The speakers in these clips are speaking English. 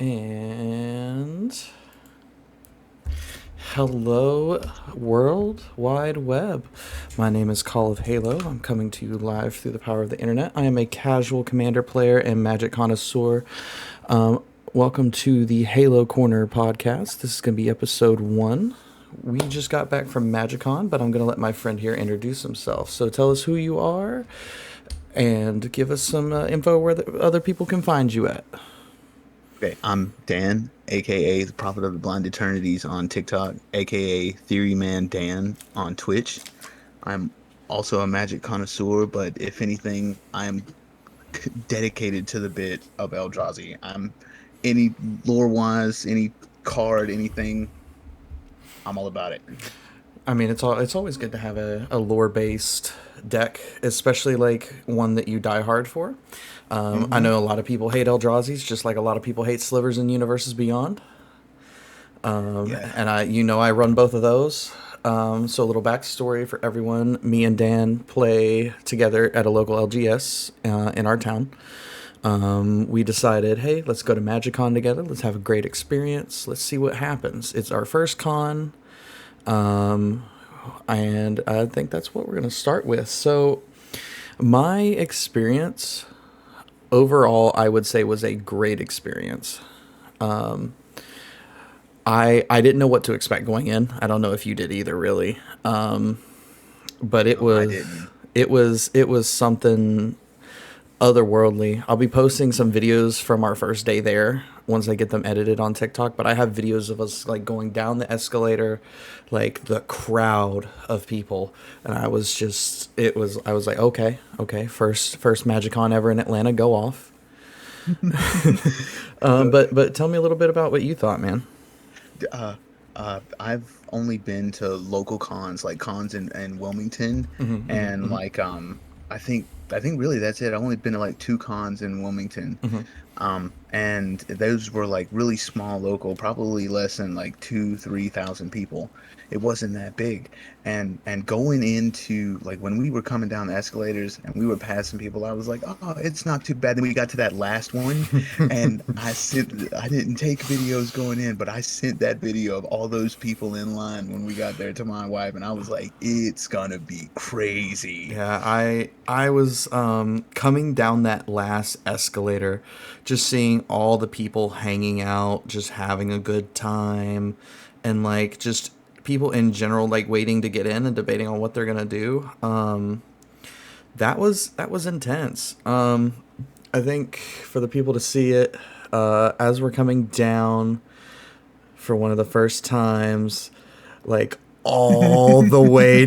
And hello, World Wide Web. My name is Call of Halo. I'm coming to you live through the power of the internet. I am a casual commander player and magic connoisseur. Welcome to the Halo Corner podcast. This is going to be episode 1. We just got back from Magicon, but I'm going to let my friend here introduce himself. So tell us who you are and give us some info where the other people can find you at. Okay, I'm Dan, aka the Prophet of the Blind Eternities on TikTok, aka Theory Man Dan on Twitch. I'm also a magic connoisseur, but if anything, I'm dedicated to the bit of Eldrazi. I'm any lore wise, any card, anything, I'm all about it. I mean, it's always good to have a lore based deck, especially like one that you die hard for. I Hmm. know a lot of people hate Eldrazi's, just like a lot of people hate Slivers and Universes Beyond. Yeah. And I run both of those. So a little backstory for everyone: me and Dan play together at a local LGS in our town. We decided, hey, let's go to Magicon together. Let's have a great experience. Let's see what happens. It's our first con. And I think that's what we're going to start with. So, my experience overall, I would say, was a great experience. I didn't know what to expect going in. I don't know if you did either, really. But No, I didn't. it was something otherworldly. I'll be posting some videos from our first day there once I get them edited on TikTok. But I have videos of us like going down the escalator, like the crowd of people, and I was like, okay, first Magicon ever in Atlanta, go off. So, But tell me a little bit about what you thought, man. I've only been to local cons, like cons in Wilmington, and I think really that's it. I've only been to like two cons in Wilmington, and those were like really small local, probably less than like 3,000 people. It wasn't that big, and going into like when we were coming down the escalators and we were passing people, I was like, oh, it's not too bad. Then we got to that last one, and I didn't take videos going in, but I sent that video of all those people in line when we got there to my wife, and I was like, it's gonna be crazy. Yeah, I was coming down that last escalator, just seeing all the people hanging out, just having a good time, and like just people in general like waiting to get in and debating on what they're gonna do. That was intense. I think for the people to see it, as we're coming down for one of the first times, like all the way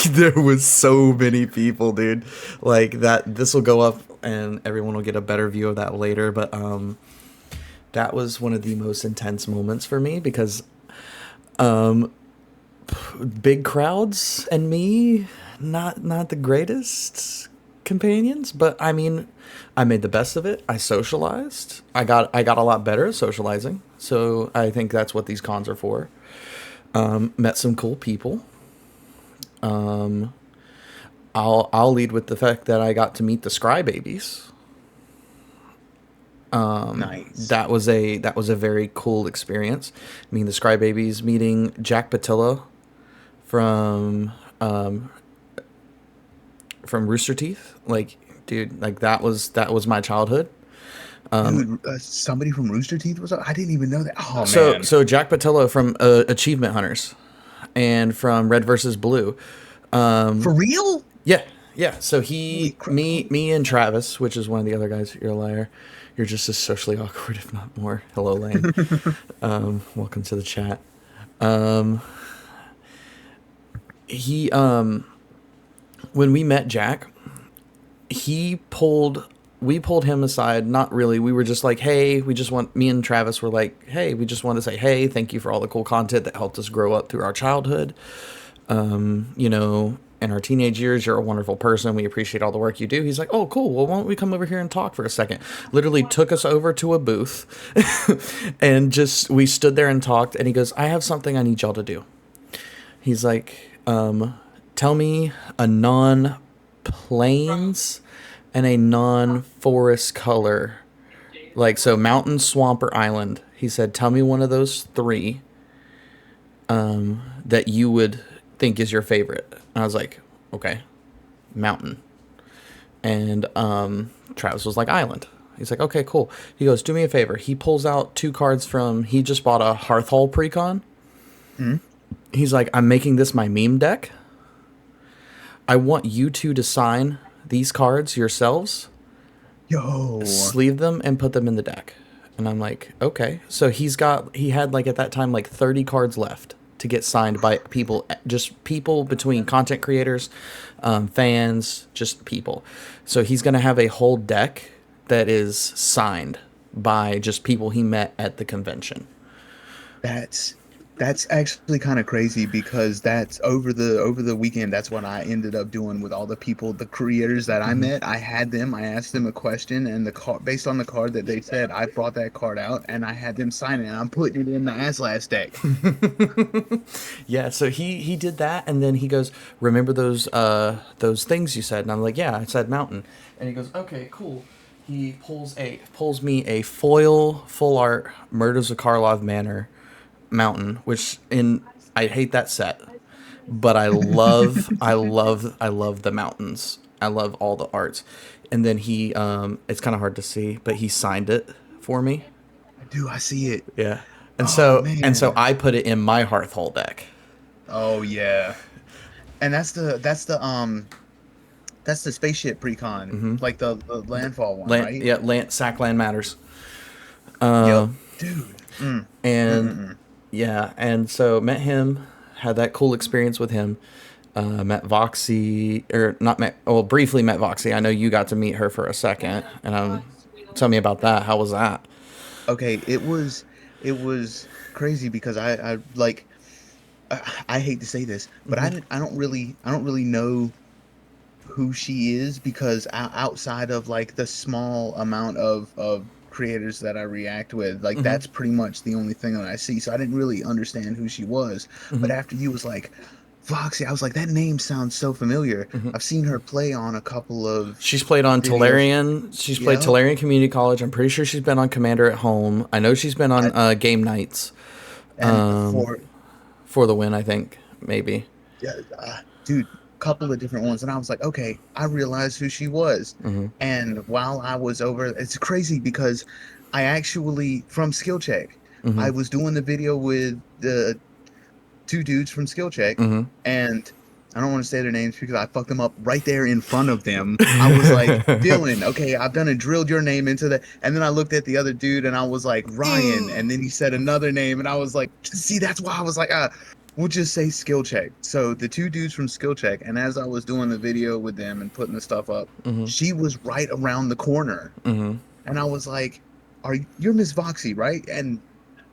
there was so many people, dude. Like that this will go up and everyone will get a better view of that later, but that was one of the most intense moments for me because big crowds and me, not the greatest companions, but I mean, I made the best of it. I socialized. I got a lot better at socializing. So I think that's what these cons are for. Met some cool people. I'll lead with the fact that I got to meet the Scry babies. Nice. That was a very cool experience. I mean, the Scry babies meeting Jack Patilla from from Rooster Teeth. Like, dude, like that was my childhood. Dude, somebody from Rooster Teeth was up. I didn't even know that. Oh So man. so Jack Patilla from Achievement Hunters and from Red versus Blue. For real? Yeah, yeah. So Holy he, crap. me, and Travis, which is one of the other guys. You're a liar. You're just as socially awkward, if not more. Hello, Lane. Welcome to the chat. He, when we met Jack, he pulled we pulled him aside. Not really, we were just like, hey, we just want me and Travis were like, hey, we just want to say, hey, thank you for all the cool content that helped us grow up through our childhood. In our teenage years, you're a wonderful person, we appreciate all the work you do. He's like, oh cool, well, why don't we come over here and talk for a second. Literally took us over to a booth and just we stood there and talked, and he goes, I have something I need y'all to do. He's like, tell me a non-plains and a non-forest color Like, so mountain, swamp, or island. He said, tell me one of those three that you would think is your favorite. And I was like, okay, mountain. And Travis was like, island. He's like, okay, cool. He goes, do me a favor. He pulls out two cards from, he just bought a Hearthhole precon. Mhm. He's like, I'm making this my meme deck. I want you two to sign these cards yourselves, Yo, sleeve them, and put them in the deck. And I'm like, okay. So he had like at that time like 30 cards left to get signed by people, just people between content creators, fans, just people. So he's going to have a whole deck that is signed by just people he met at the convention. that's that's actually kind of crazy because that's over the weekend. That's what I ended up doing with all the people, the creators that I met. I had them, I asked them a question, and the card based on the card that they said, I brought that card out and I had them sign it. And I'm putting it in the Aslash deck. Yeah, so he did that, and then he goes, "Remember those things you said?" And I'm like, "Yeah, I said mountain." And he goes, "Okay, cool." He pulls me a foil full art Murders of Karlov Manor mountain, which in I hate that set, but I love the mountains. I love all the arts. And then he it's kind of hard to see, but he signed it for me. I do, I see it. Yeah. And Oh so man. I put it in my Hearthhole deck. Oh yeah. And that's the spaceship precon, like the landfall one, Land, right? yeah, sack land matters. Yep. Dude. And Mm. yeah, and so met him, had that cool experience with him. Met Voxy, or not met, well, briefly met Voxy. I know you got to meet her for a second, and tell me about that. How was that? Okay, it was crazy because I like I hate to say this, but I don't really know who she is because outside of like the small amount of creators that I react with, like that's pretty much the only thing that I see. So I didn't really understand who she was. But after you was like Foxy, I was like, that name sounds so familiar. I've seen her play on a couple of She's played on videos. Talarian. She's played Yep. Talarian Community College. I'm pretty sure she's been on Commander at Home. I know she's been on I Game Nights and for for the win. I think maybe. yeah, dude, couple of different ones, and I was like, okay, I realized who she was. And while I was over, it's crazy because I actually from Skill Check, I was doing the video with the two dudes from Skill Check, and I don't want to say their names because I fucked them up right there in front of them. I was like, Dylan, okay, I've done and drilled your name into the, and then I looked at the other dude and I was like, Ryan, and then he said another name, and I was like, see, that's why I was like, we'll just say Skill Check. So the two dudes from Skill Check, and as I was doing the video with them and putting the stuff up, she was right around the corner, and I was like, you're Miss Voxy, right? And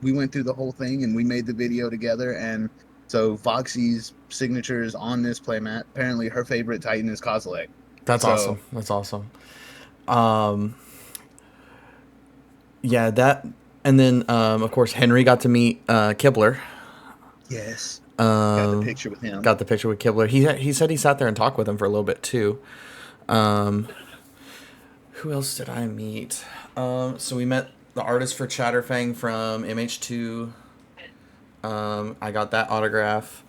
we went through the whole thing and we made the video together. And so Foxy's signature is on this playmat. Apparently, her favorite Titan is Kozilek. That's So awesome. That's awesome. Yeah, that, and then of course Henry got to meet Kibler. yes, got the picture with him. Got the picture with Kibler. He said he sat there and talked with him for a little bit too. Who else did I meet? So we met the artist for Chatterfang from MH2. I got that autograph.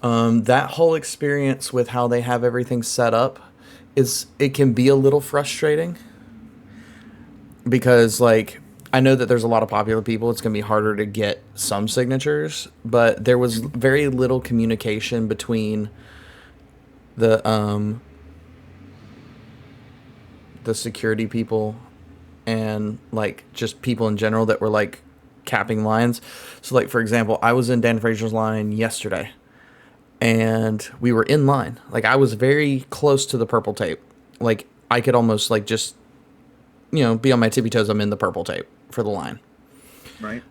That whole experience with how they have everything set up it can be a little frustrating because like I know that there's a lot of popular people. It's going to be harder to get some signatures, but there was very little communication between the the security people and like just people in general that were like capping lines. So like for example, I was in Dan Fraser's line yesterday and we were in line. Like I was very close to the purple tape. Like I could almost like just be on my tippy toes. I'm in the purple tape for the line. Right.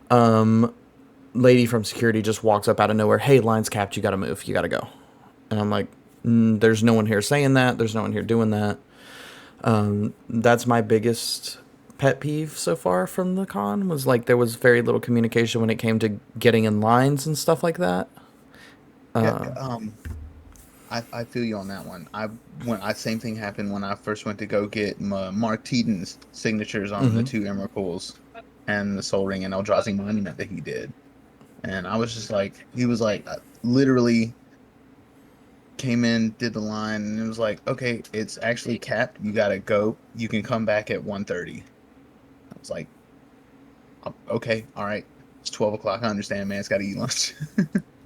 Lady from security just walks up out of nowhere. Hey, line's capped. You got to move. You got to go. And I'm like, there's no one here saying that. There's no one here doing that. That's my biggest pet peeve so far from the con was like there was very little communication when it came to getting in lines and stuff like that. Yeah. I feel you on that one. I same thing happened when I first went to go get my Mark Teaton's signatures on the Mm-hmm. two Emrakul's and the Soul Ring and Eldrazi Monument that he did. And I was just like, he was like, literally came in, did the line, and it was like, okay, it's actually capped. You gotta go. You can come back at 1:30. I was like, okay, all right. It's 12 o'clock. I understand, man. It's got to eat lunch.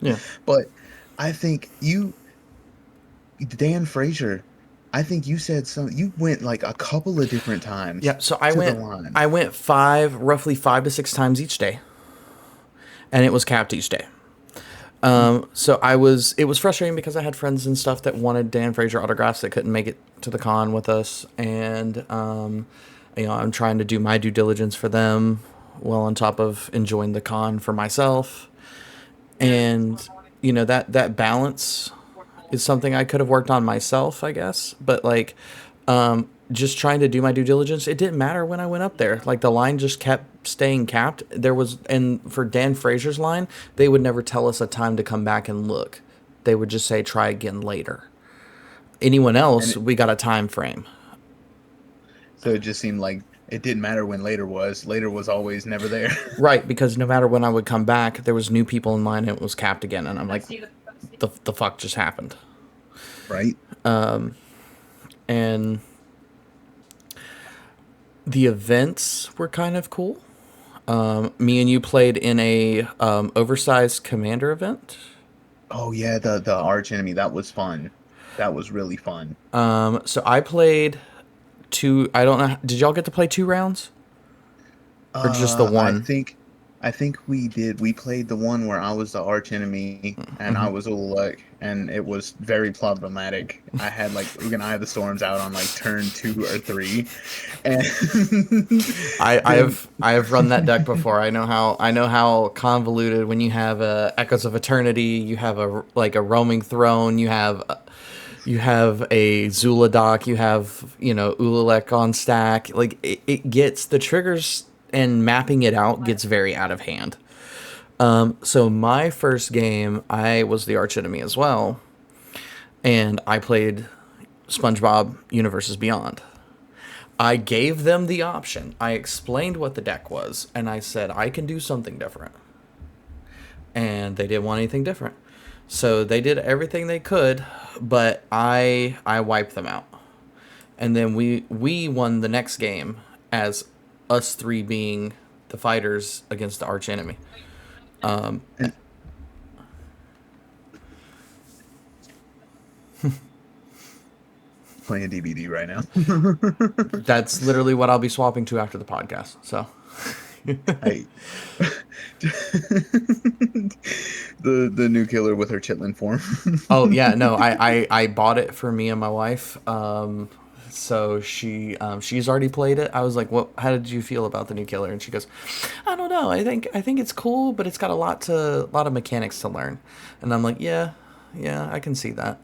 Yeah. But I think Dan Frazier, I think you said you went like a couple of different times Yeah. So I to the went. line, I went roughly 5 to 6 times each day, and it was capped each day. So it was frustrating because I had friends and stuff that wanted Dan Frazier autographs that couldn't make it to the con with us, and I'm trying to do my due diligence for them, while on top of enjoying the con for myself, and that balance is something I could have worked on myself, I guess, but like, just trying to do my due diligence. It didn't matter when I went up there. Like the line just kept staying capped. And for Dan Frazier's line, they would never tell us a time to come back and look. They would just say try again later. Anyone and else, we got a time frame. so it just seemed like it didn't matter when later was. Later was always never there, Right, because no matter when I would come back, there was new people in line and it was capped again, and I'm like, the fuck just happened. right? And the events were kind of cool. Me and you played in a oversized commander event. Oh yeah, the arch enemy. That was fun. That was really fun. So I played two. I don't know. Did y'all get to play 2 rounds or just the I one? think we did. We played the one where I was the arch enemy and I was Uluk, and it was very problematic. I had like Ugin Eye of the Storms out on like turn 2 or 3, and then I have run that deck before. I know how convoluted when you have Echoes of Eternity, you have a roaming throne, you have a Zula dock, you have Ulalek on stack. Like it gets the triggers and mapping it out gets very out of hand. So my first game, I was the arch enemy as well, and I played SpongeBob Universes Beyond. I gave them the option. I explained what the deck was, and I said I can do something different. And they didn't want anything different. So they did everything they could, but I wiped them out. And then we won the next game as us three being the fighters against the arch enemy. Um, and playing DBD right now. that's literally what I'll be swapping to after the podcast. So Hey, the new killer with her chitlin form. oh yeah, no, I bought it for me and my wife. So she's already played it. I was like, "What? How did you feel about the new killer?" And she goes, "I don't know. I think it's cool, but it's got a lot of mechanics to learn." And I'm like, "Yeah, yeah, I can see that."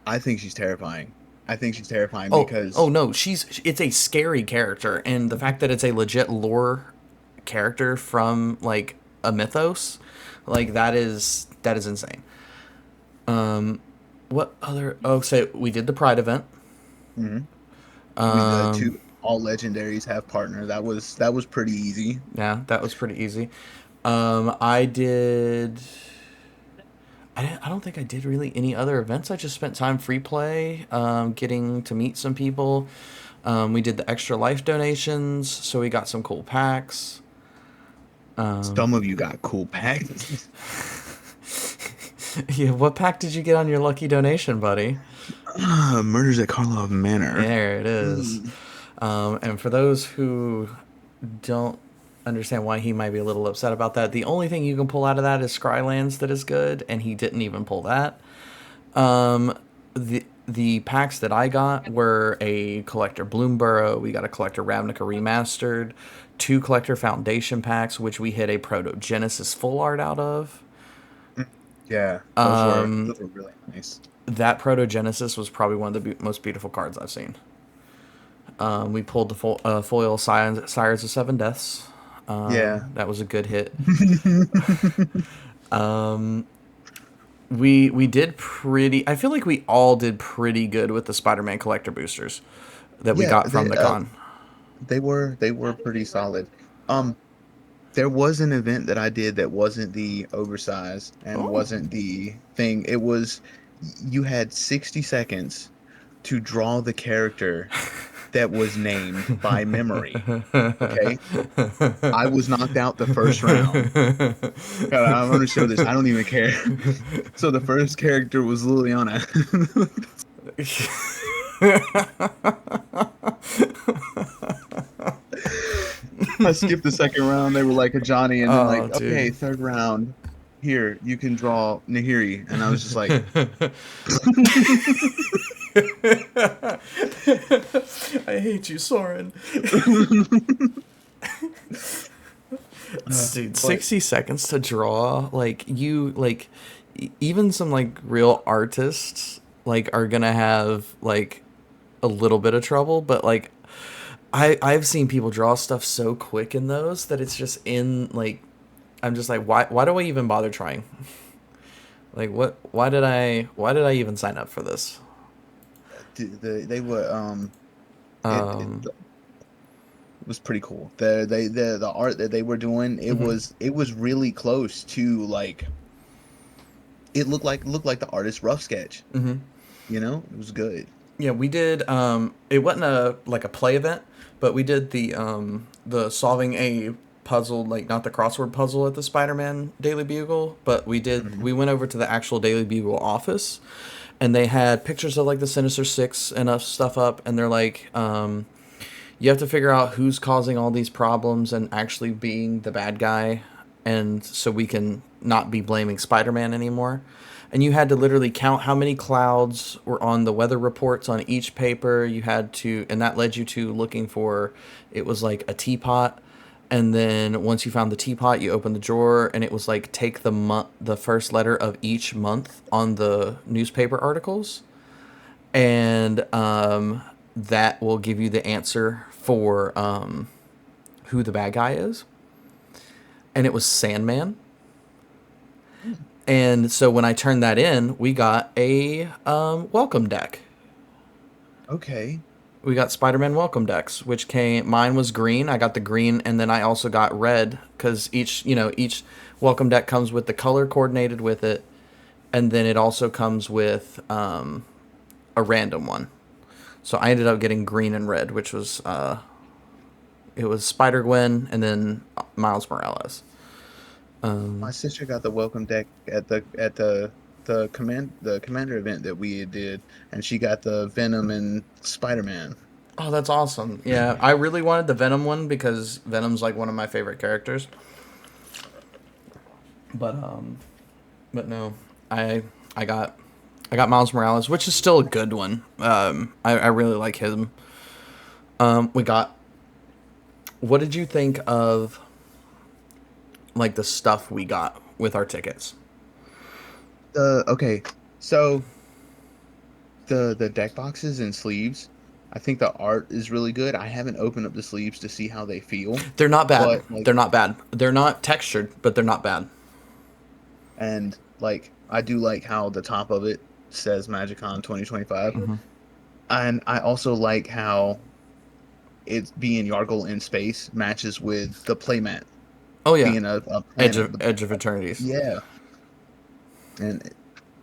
I think she's terrifying. I think she's terrifying Oh because no, it's a scary character, and the fact that it's a legit lore character from like a mythos, like that is insane. What other? Oh, so we did the Pride event. mhm, we the Um, two all legendaries have partner. That was pretty easy. yeah, that was pretty easy. I did. I don't think I did really any other events. I just spent time free play, getting to meet some people. We did the extra life donations, so we got some cool packs. Some of you got cool packs. Yeah, what pack did you get on your lucky donation, buddy? Murders at Karlov Manor. There it is. Mm. And for those who don't understand why he might be a little upset about that, the only thing you can pull out of that is Scrylands that is good, and he didn't even pull that. Um, the packs that I got were a collector Bloomborough. We got a collector Ravnica remastered, 2 collector Foundation packs, which we hit a Proto Genesis full art out of. Yeah, those were really nice. That Proto Genesis was probably one of the most beautiful cards I've seen. We pulled the foil Sires of Seven Deaths. Yeah. That was a good hit. we did pretty. I feel like we all did pretty good with the Spider-Man collector boosters that we Yeah, got from the con. they were pretty solid. Um, there was an event that I did that wasn't the oversized and Oh. wasn't the thing. It was you had 60 seconds to draw the character that was named by memory. Okay. I was knocked out the first round. God, I'm gonna show this. I don't even care. So the first character was Liliana. I skipped the second round. They were like a Johnny, and then Oh, like, dude. okay, third round. Here, you can draw Nahiri. And I was just like, I hate you, Soren. Dude, but 60 seconds to draw, like you like even some like real artists like are gonna have like a little bit of trouble, but like I've seen people draw stuff so quick in those that it's just in like I'm just like why do I even bother trying? Like what why did I even sign up for this? they were it Um was pretty cool. The art that they were doing, mhm, it was really close to like it looked like the artist's rough sketch. mhm. It was good. Yeah, we did it wasn't a like a play event, but we did the solving a puzzle, like not the crossword puzzle at the Spider-Man Daily Bugle, but Hmm. we went over to the actual Daily Bugle office and they had pictures of like the Sinister Six and stuff up, and they're like you have to figure out who's causing all these problems and actually being the bad guy, and so we can not be blaming Spider-Man anymore. And you had to literally count how many clouds were on the weather reports on each paper. You had to, and that led you to looking for, it was like a teapot. And then once you found the teapot, you opened the drawer, and it was like take the first letter of each month on the newspaper articles, and that will give you the answer for who the bad guy is. And it was Sandman. And so when I turned that in, we got a welcome deck. Okay. We got Spider-Man welcome decks, which came. Mine was green. I got the green, and then I also got red because each welcome deck comes with the color coordinated with it, and then it also comes with a random one. So I ended up getting green and red, which was it was Spider Gwen and then Miles Morales. My sister got the welcome deck at the commander event that we did, and she got the Venom and Spider-Man. Oh, that's awesome. Yeah, I really wanted the Venom one because Venom's like one of my favorite characters. But but no, I I got I got Miles Morales, which is still a good one. I really like him. We got. What did you think of like the stuff we got with our tickets? Okay, so the deck boxes and sleeves, I think the art is really good. I haven't opened up the sleeves to see how they feel, They're not bad. but like They're not bad. They're not textured, but they're not bad. and like I do like how the top of it says Magicon 2025, Hmm. and I also like how it's being Yargle in space matches with the playmat Oh yeah, being a planet. Edge of Eternities. Yeah, and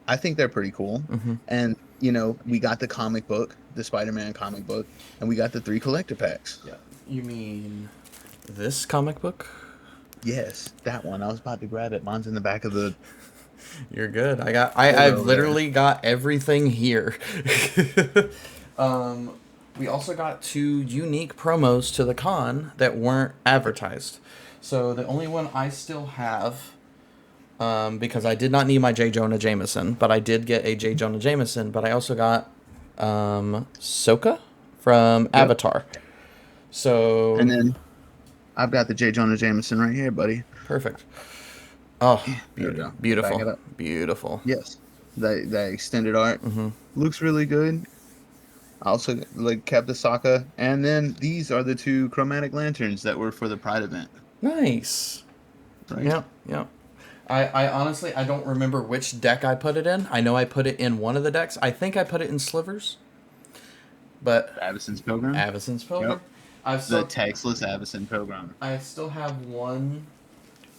I think they're pretty cool. Hmm. And we got the comic book, the Spider-Man comic book, and we got the 3 collector packs. Yeah. You mean this comic book? Yes, that one. I was about to grab it. Mine's in the back of the You're good. folder I've over there. literally got everything here. um, we also got two unique promos to the con that weren't advertised. So the only one I still have, because I did not need my J. Jonah Jameson, but I did get a J. Jonah Jameson, but I also got Sokka from Yep. Avatar. And So then I've got the J. Jonah Jameson right here, buddy. perfect. Oh, There we go. Back beautiful, it up. beautiful. Yes. The extended art Hmm. looks really good. I also like kept the Sokka, and then these are the 2 chromatic lanterns that were for the Pride event, Nice. right? Yep, yep. I honestly I don't remember which deck I put it in. I know I put it in one of the decks. I think I put it in Slivers, but Avacyn's Pilgrim. Avacyn's Pilgrim. Yep. I've The still textless Avacyn Pilgrim. I still have one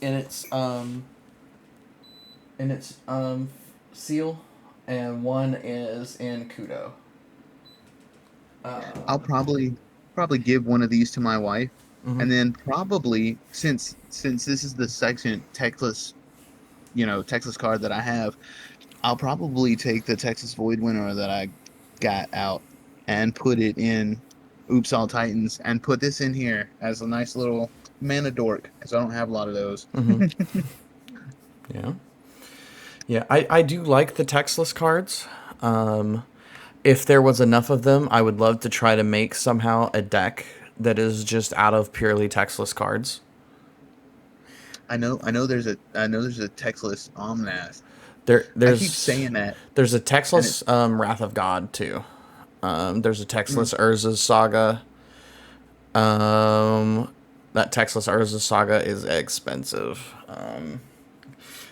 in its seal, and one is in Kudo. I'll probably give one of these to my wife, Mm-hmm. and then probably since this is the second Texas card that I have, I'll probably take the Texas Void Winner that I got out and put it in Oops All Titans and put this in here as a nice little mana dork, because I don't have a lot of those. Mm-hmm. Yeah. Yeah, I do like the textless cards. Um, if there was enough of them, I would love to try to make somehow a deck that is just out of purely textless cards. I know there's a Texas Omnath. There, I keep there's saying that, there's a and it textless Wrath of God too. There's a mm, textless Urza's Saga. Um, that textless Urza's Saga is expensive.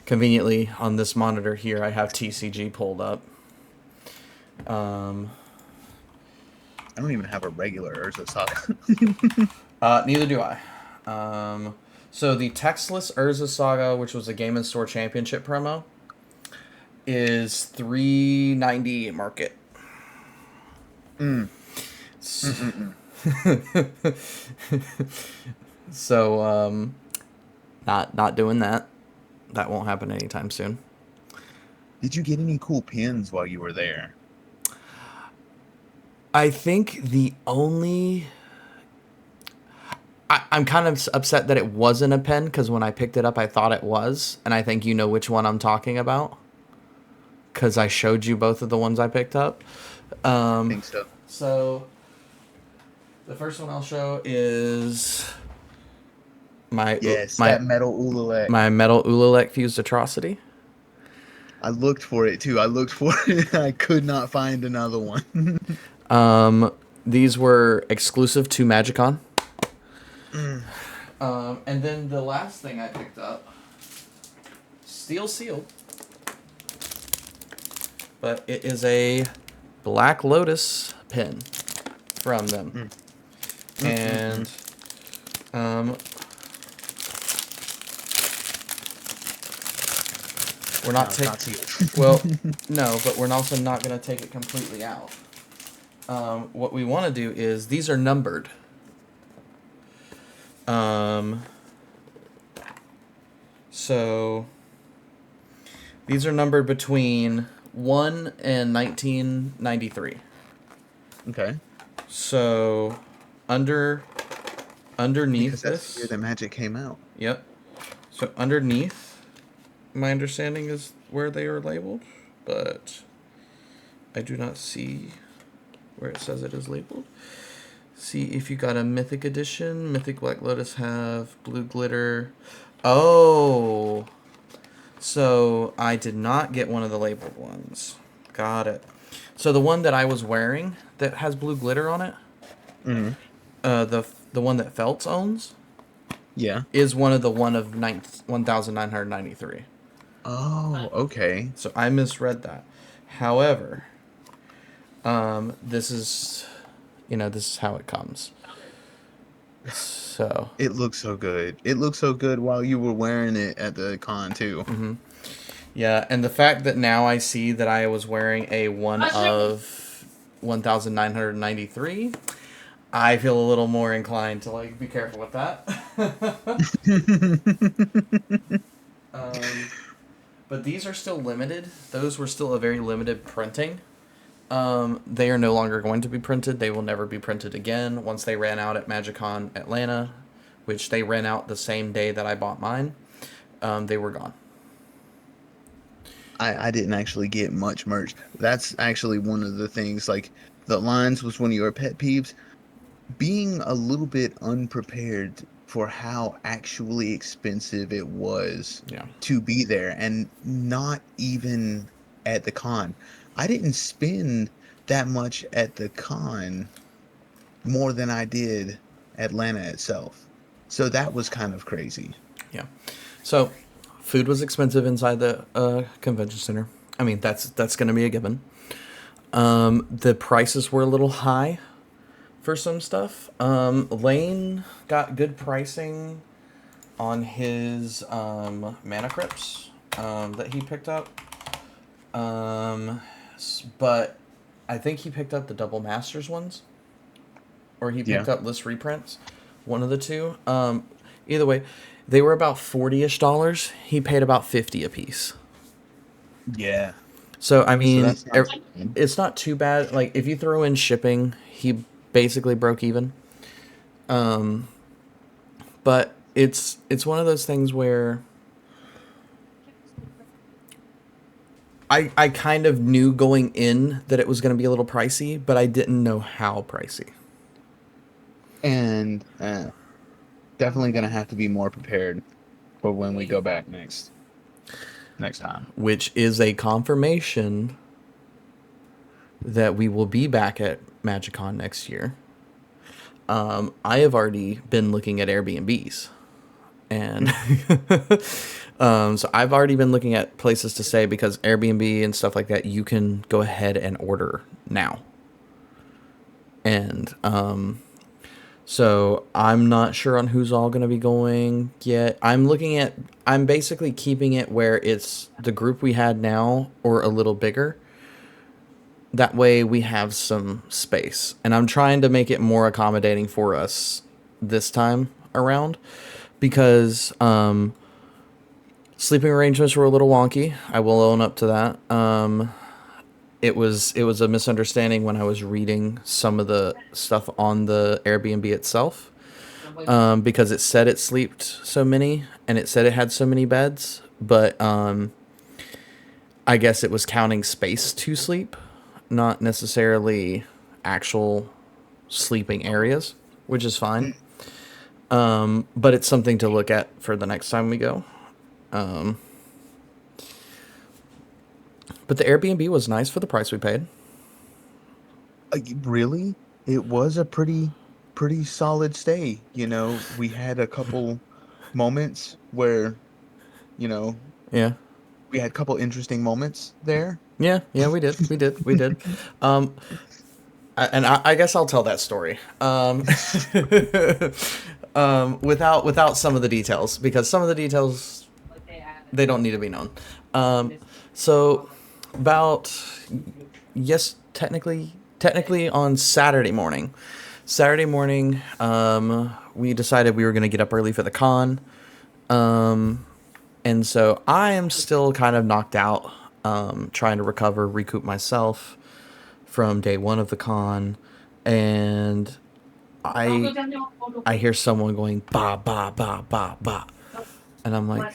Conveniently on this monitor here, I have TCG pulled up. Um, I don't even have a regular Urza Saga. Neither do I. So the textless Urza Saga, which was a Game and Store Championship promo, is $3.90 market. Mm, mm, mm, mm. So not doing that. That won't happen anytime soon. Did you get any cool pins while you were there? I think the only I'm kind of upset that it wasn't a pen because when I picked it up, I thought it was, and I think you know which one I'm talking about because I showed you both of the ones I picked up. I think so. So the first one I'll show is my Yes, my that metal Ululek. my metal Ulalek fused atrocity. I looked for it too. I looked for it. I could not find another one. These were exclusive to Magicon. Mm. And then the last thing I picked up, steel sealed, but it is a Black Lotus pin from them. Mm. And we're No, not it's not taking. sealed. Well, no, but we're also not going to take it completely out. What we want to do is these are numbered. So these are numbered between 1 and 1993. Okay. So underneath Because that's the year this, that Magic came out. yep. So underneath, my understanding is where they are labeled, but I do not see where it says it is labeled. See if you got a Mythic edition. Mythic Black Lotus have blue glitter. Oh, so I did not get one of the labeled ones. Got it. So the one that I was wearing that has blue glitter on it, Hmm. the one that Feltz owns, Yeah. is one of the 1993. Oh, okay. So I misread that. However, this is, this is how it comes. So, It looks so good. It looked so good while you were wearing it at the con too. yeah, and the fact that now I see that I was wearing a one of 1993, I feel a little more inclined to be careful with that. um, but these are still limited. Those were still a very limited printing. They are no longer going to be printed. They will never be printed again. Once they ran out at Magicon Atlanta, which they ran out the same day that I bought mine, they were gone. I didn't actually get much merch. That's actually one of the things. Like the lines was one of your pet peeves. Being a little bit unprepared for how actually expensive it was Yeah. to be there and not even at the con. I didn't spend that much at the con more than I did Atlanta itself. So that was kind of crazy. Yeah. So, food was expensive inside the convention center. I mean, that's going to be a given. The prices were a little high for some stuff. Lane got good pricing on his mana crypts that he picked up. But I think he picked up the double masters ones, or he Yeah. picked up list reprints, one of the two. Either way, they were about $40-ish. He paid about 50 a piece. Yeah. So I So mean, that's not too bad. it's not too bad. Like if you throw in shipping, he basically broke even. But it's one of those things where I kind of knew going in that it was going to be a little pricey, but I didn't know how pricey. And definitely gonna have to be more prepared for when we go back next time. Which is a confirmation that we will be back at Magicon next year. I have already been looking at Airbnbs, and so I've already been looking at places to stay because Airbnb and stuff like that, you can go ahead and order now. And so I'm not sure on who's all going to be going yet. I'm basically keeping it where it's the group we had now or a little bigger. That way we have some space. And I'm trying to make it more accommodating for us this time around because sleeping arrangements were a little wonky. I will own up to that. It was a misunderstanding when I was reading some of the stuff on the Airbnb itself, because it said it slept so many and it said it had so many beds, but I guess it was counting space to sleep, not necessarily actual sleeping areas, which is fine. But it's something to look at for the next time we go. But the Airbnb was nice for the price we paid. Really, it was a pretty solid stay. We had a couple moments where, you know, Yeah. we had a couple interesting moments there. Yeah, yeah, we did. Um, I guess I'll tell that story. Without some of the details because some of the details they don't need to be known. So about yes, technically on Saturday morning, we decided we were going to get up early for the con. And so I am still kind of knocked out, trying to recoup myself from day one of the con, and I I hear someone going ba ba ba ba ba, and I'm like,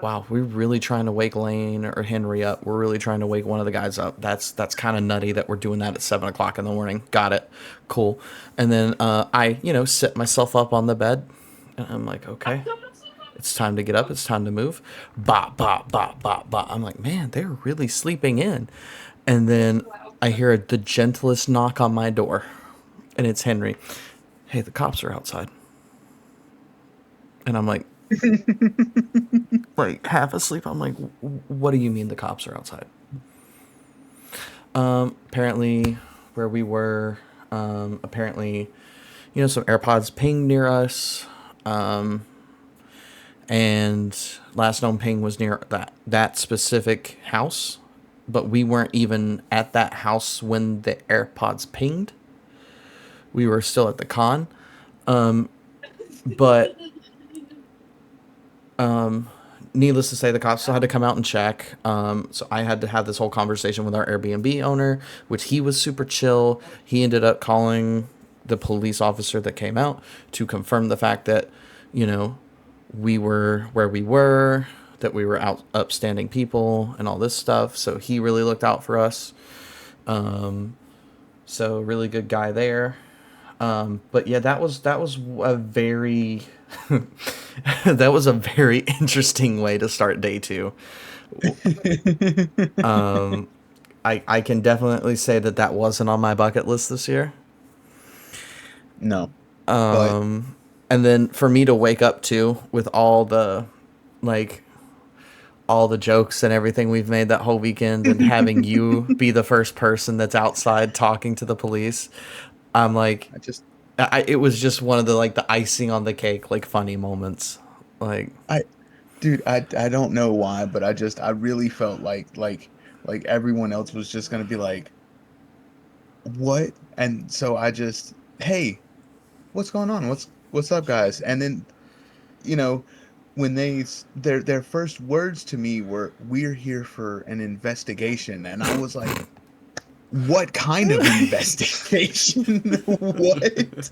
wow, we're really trying to wake Lane or Henry up. We're really trying to wake one of the guys up. That's kind of nutty that we're doing that at 7 o'clock in the morning. Got it, cool. And then I sit myself up on the bed, and I'm like, okay, it's time to get up. It's time to move. Ba ba ba ba ba. I'm like, man, they're really sleeping in. And then I hear the gentlest knock on my door, and it's Henry. Hey, the cops are outside. And I'm like half asleep. I'm like, what do you mean the cops are outside? Apparently, where we were, apparently, some AirPods pinged near us. And last known ping was near that specific house, but we weren't even at that house when the AirPods pinged. We were still at the con, but needless to say, the cops still had to come out and check. So I had to have this whole conversation with our Airbnb owner, which he was super chill. He ended up calling the police officer that came out to confirm the fact that, we were where we were, that we were out upstanding people and all this stuff. So he really looked out for us. So really good guy there. But yeah, that was a very that was a very interesting way to start day two. I can definitely say that wasn't on my bucket list this year. No, but And then for me to wake up too with all the like all the jokes and everything we've made that whole weekend, and having you be the first person that's outside talking to the police. I'm like, I just it was just one of the like the icing on the cake, like funny moments. Like, I dude, I don't know why, but I really felt like everyone else was just gonna be like, what? And so I just, hey, what's going on? What's up, guys? And then, you know, when their first words to me were, "We're here for an investigation," and I was like, "What kind of investigation? What?"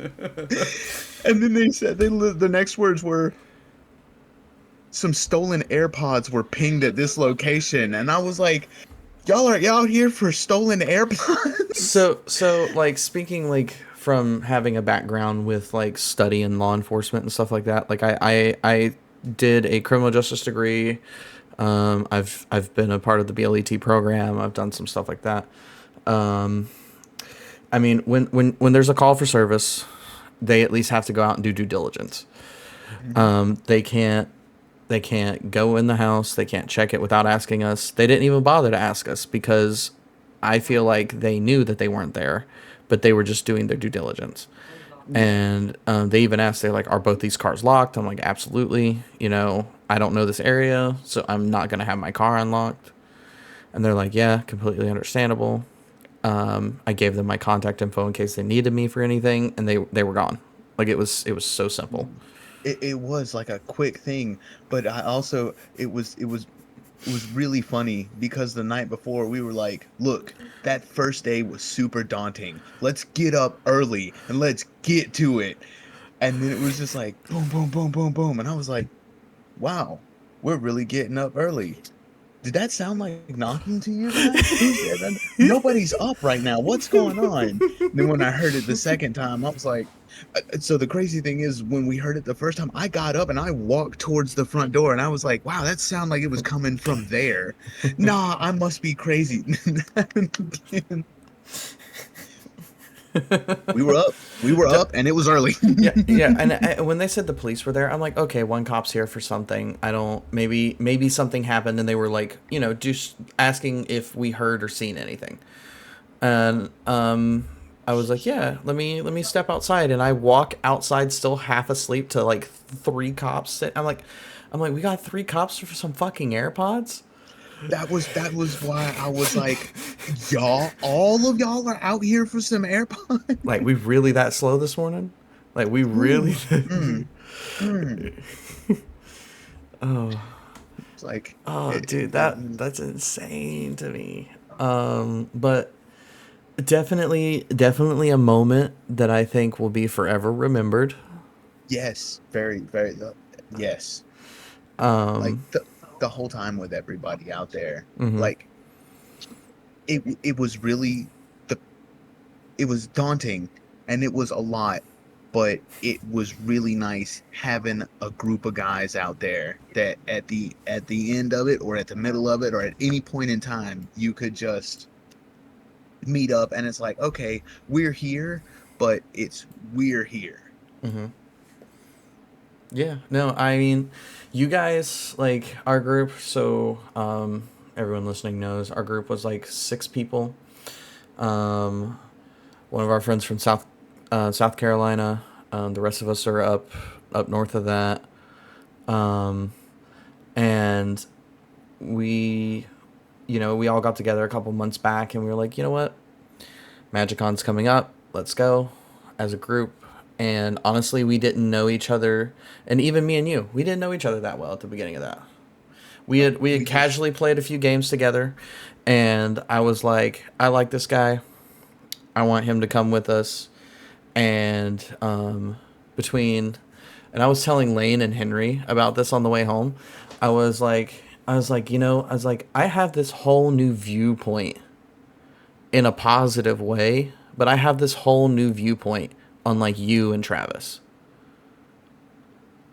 And then they said the next words were, "Some stolen AirPods were pinged at this location," and I was like, y'all here for stolen AirPods?" so like speaking like from having a background with like study in law enforcement and stuff like that. Like I did a criminal justice degree. I've been a part of the BLET program. I've done some stuff like that. I mean, when there's a call for service, they at least have to go out and do due diligence. Mhm. They can't go in the house. They can't check it without asking us. They didn't even bother to ask us because I feel like they knew that they weren't there, but they were just doing their due diligence. Yeah. And they even asked, they're like, "Are both these cars locked?" I'm like, "Absolutely. You know, I don't know this area, so I'm not gonna have my car unlocked." And they're like, "Yeah, completely understandable." I gave them my contact info in case they needed me for anything, and they were gone. Like it was so simple. It was like a quick thing, but I also it was really funny because the night before we were like, look, that first day was super daunting. Let's get up early and let's get to it. And then it was just like boom, boom, boom, boom, boom. And I was like, wow, we're really getting up early. Did that sound like knocking to you guys? Nobody's up right now. What's going on? And then when I heard it the second time, I was like, so the crazy thing is when we heard it the first time, I got up and I walked towards the front door and I was like, wow, that sounded like it was coming from there. Nah, I must be crazy. We were up and it was early. Yeah, yeah. And when they said the police were there, I'm like, okay, one cop's here for something. I don't. Maybe something happened, and they were like, just asking if we heard or seen anything. And I was like, yeah, let me step outside, and I walk outside, still half asleep, to like three cops sit. I'm like, we got three cops for some fucking AirPods. That was why I was like, y'all, all of y'all are out here for some Like, AirPods. we really that slow this morning? Like, we really? Ooh, mm, mm. It's like Oh, it, dude, that's insane to me. But definitely a moment that I think will be forever remembered. yes, very, very, yes. Like the whole time with everybody out there, like it was really the it was daunting and it was a lot, but it was really nice having a group of guys out there that at the end of it or at the middle of it or at any point in time you could just meet up and it's like, okay, we're here, but it's we're here. Yeah, no, I mean, you guys, like, our group, so everyone listening knows our group was like six people. Um, One of our friends from South Carolina. The rest of us are up north of that. Um, and we, we all got together a couple months back, and we were like, you know what, Magicon's coming up. Let's go as a group. And honestly, we didn't know each other, and even me and you, we didn't know each other that well at the beginning of that. We had We just casually played a few games together, and I was like, I like this guy. I want him to come with us. And between, and I was telling Lane and Henry about this on the way home. I have this whole new viewpoint in a positive way, but I have this whole new viewpoint on like you and Travis.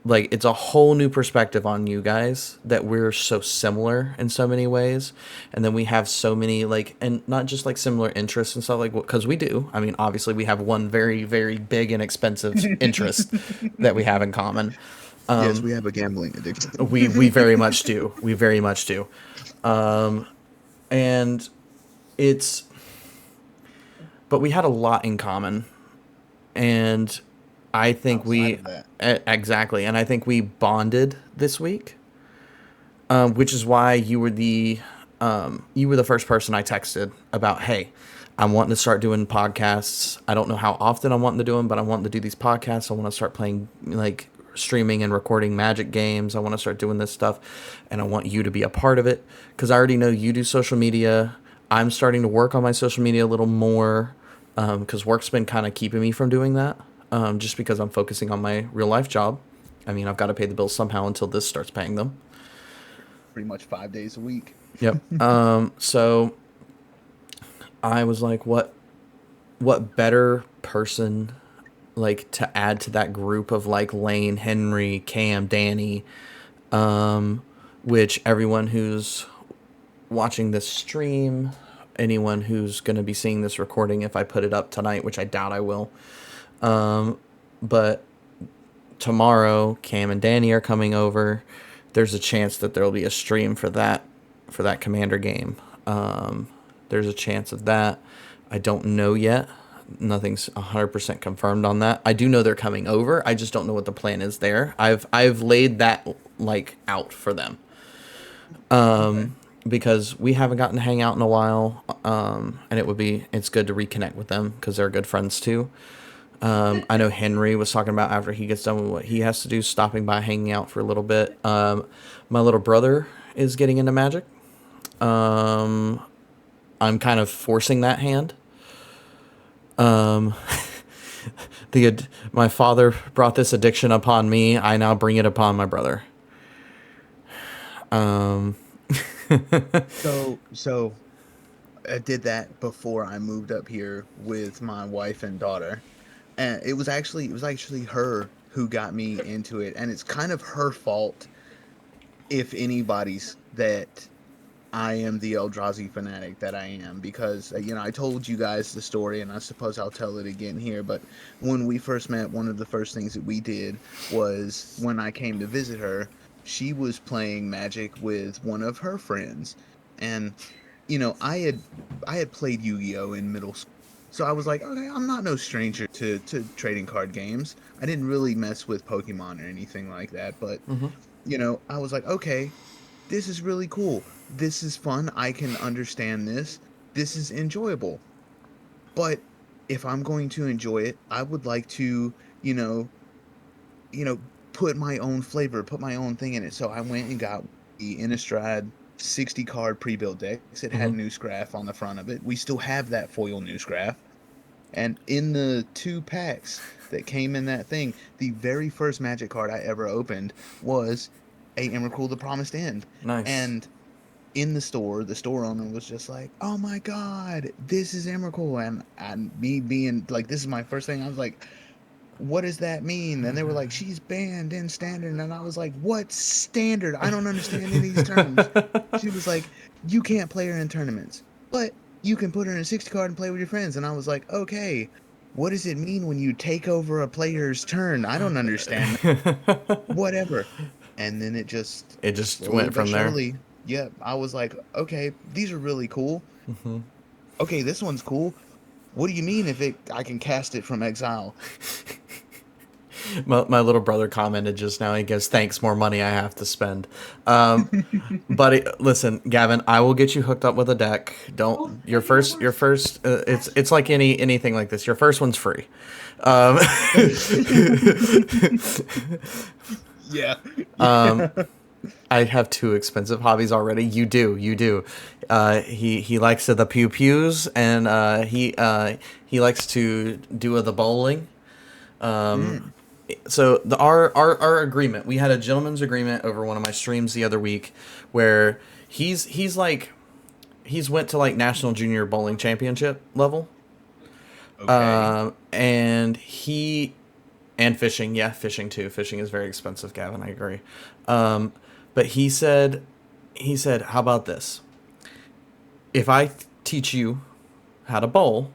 Like, it's a whole new perspective on you guys, that we're so similar in so many ways, and then we have so many, like, and not just like similar interests and stuff, like, because we do. I mean, obviously we have one very very big and expensive interest that we have in common. Yes, we have a gambling addiction. We very much do. We very much do. And it's but we had a lot in common, and I think Outside we of that, exactly, and I think we bonded this week, which is why you were the first person I texted about. Hey, I'm wanting to start doing podcasts. I don't know how often I'm wanting to do them, but I'm wanting to do these podcasts. I want to start playing like streaming and recording Magic games. I want to start doing this stuff, and I want you to be a part of it because I already know you do social media. I'm starting to work on my social media a little more because work's been kind of keeping me from doing that. Just because I'm focusing on my real life job. I mean, I've got to pay the bills somehow until this starts paying them. pretty much 5 days a week. Yep. So I was like, what better person like to add to that group of like Lane, Henry, Cam, Danny, which everyone who's watching this stream, anyone who's going to be seeing this recording if I put it up tonight, which I doubt I will. But tomorrow Cam and Danny are coming over. There's a chance that there'll be a stream for that Commander game. There's a chance of that. I don't know yet. Nothing's 100% confirmed on that. I do know they're coming over. I just don't know what the plan is there. I've laid that like out for them Okay. because we haven't gotten to hang out in a while, and it's good to reconnect with them because they're good friends too. I know Henry was talking about after he gets done with what he has to do, stopping by, hanging out for a little bit. My little brother is getting into Magic. I'm kind of forcing that hand. My father brought this addiction upon me. I now bring it upon my brother. So I did that before I moved up here with my wife and daughter. And it was actually her who got me into it, and it's kind of her fault if anybody's that I am the Eldrazi fanatic that I am because I told you guys the story and I suppose I'll tell it again here, but when we first met, one of the first things that we did was when I came to visit her, she was playing Magic with one of her friends, and I had played Yu-Gi-Oh in middle school. So I was like, okay, I'm not no stranger to trading card games. I didn't really mess with Pokemon or anything like that, but I was like, okay, this is really cool. This is fun. I can understand this. This is enjoyable. But if I'm going to enjoy it, I would like to, you know, you know, put my own flavor, put my own thing in it. So I went and got the Innistrad 60 card pre-built decks. It had Newsgraph on the front of it. We still have that foil Newsgraph. And in the two packs that came in that thing, the very first Magic card I ever opened was a Emrakul the Promised End. Nice. And in the store owner was just like, "Oh my God, this is Emrakul," and me being like, "This is my first thing." I was like, "What does that mean?" And they were like, "She's banned in standard," and I was like, "What standard? I don't understand any of these terms." She was like, "You can't play her in tournaments, but you can put her in a 60 card and play with your friends." And I was like, "Okay, what does it mean when you take over a player's turn? I don't understand. Whatever." And then it just It just slowly went but from there. surely, yeah, I was like, okay, these are really cool. Okay, this one's cool. What do you mean if I can cast it from exile? My little brother commented just now. He goes, "Thanks, more money I have to spend." Buddy, listen, Gavin, I will get you hooked up with a deck. Don't your first. It's like anything like this. Your first one's free. Um, Yeah. Yeah. I have two expensive hobbies already. You do. He likes the pew pews, and he likes to do the bowling. Mm, So our agreement, we had a gentleman's agreement over one of my streams the other week, where he's like he's went to like national junior bowling championship level, okay. and and fishing, yeah, fishing too. Fishing is very expensive, Gavin. I agree. But he said, how about this? If I teach you how to bowl,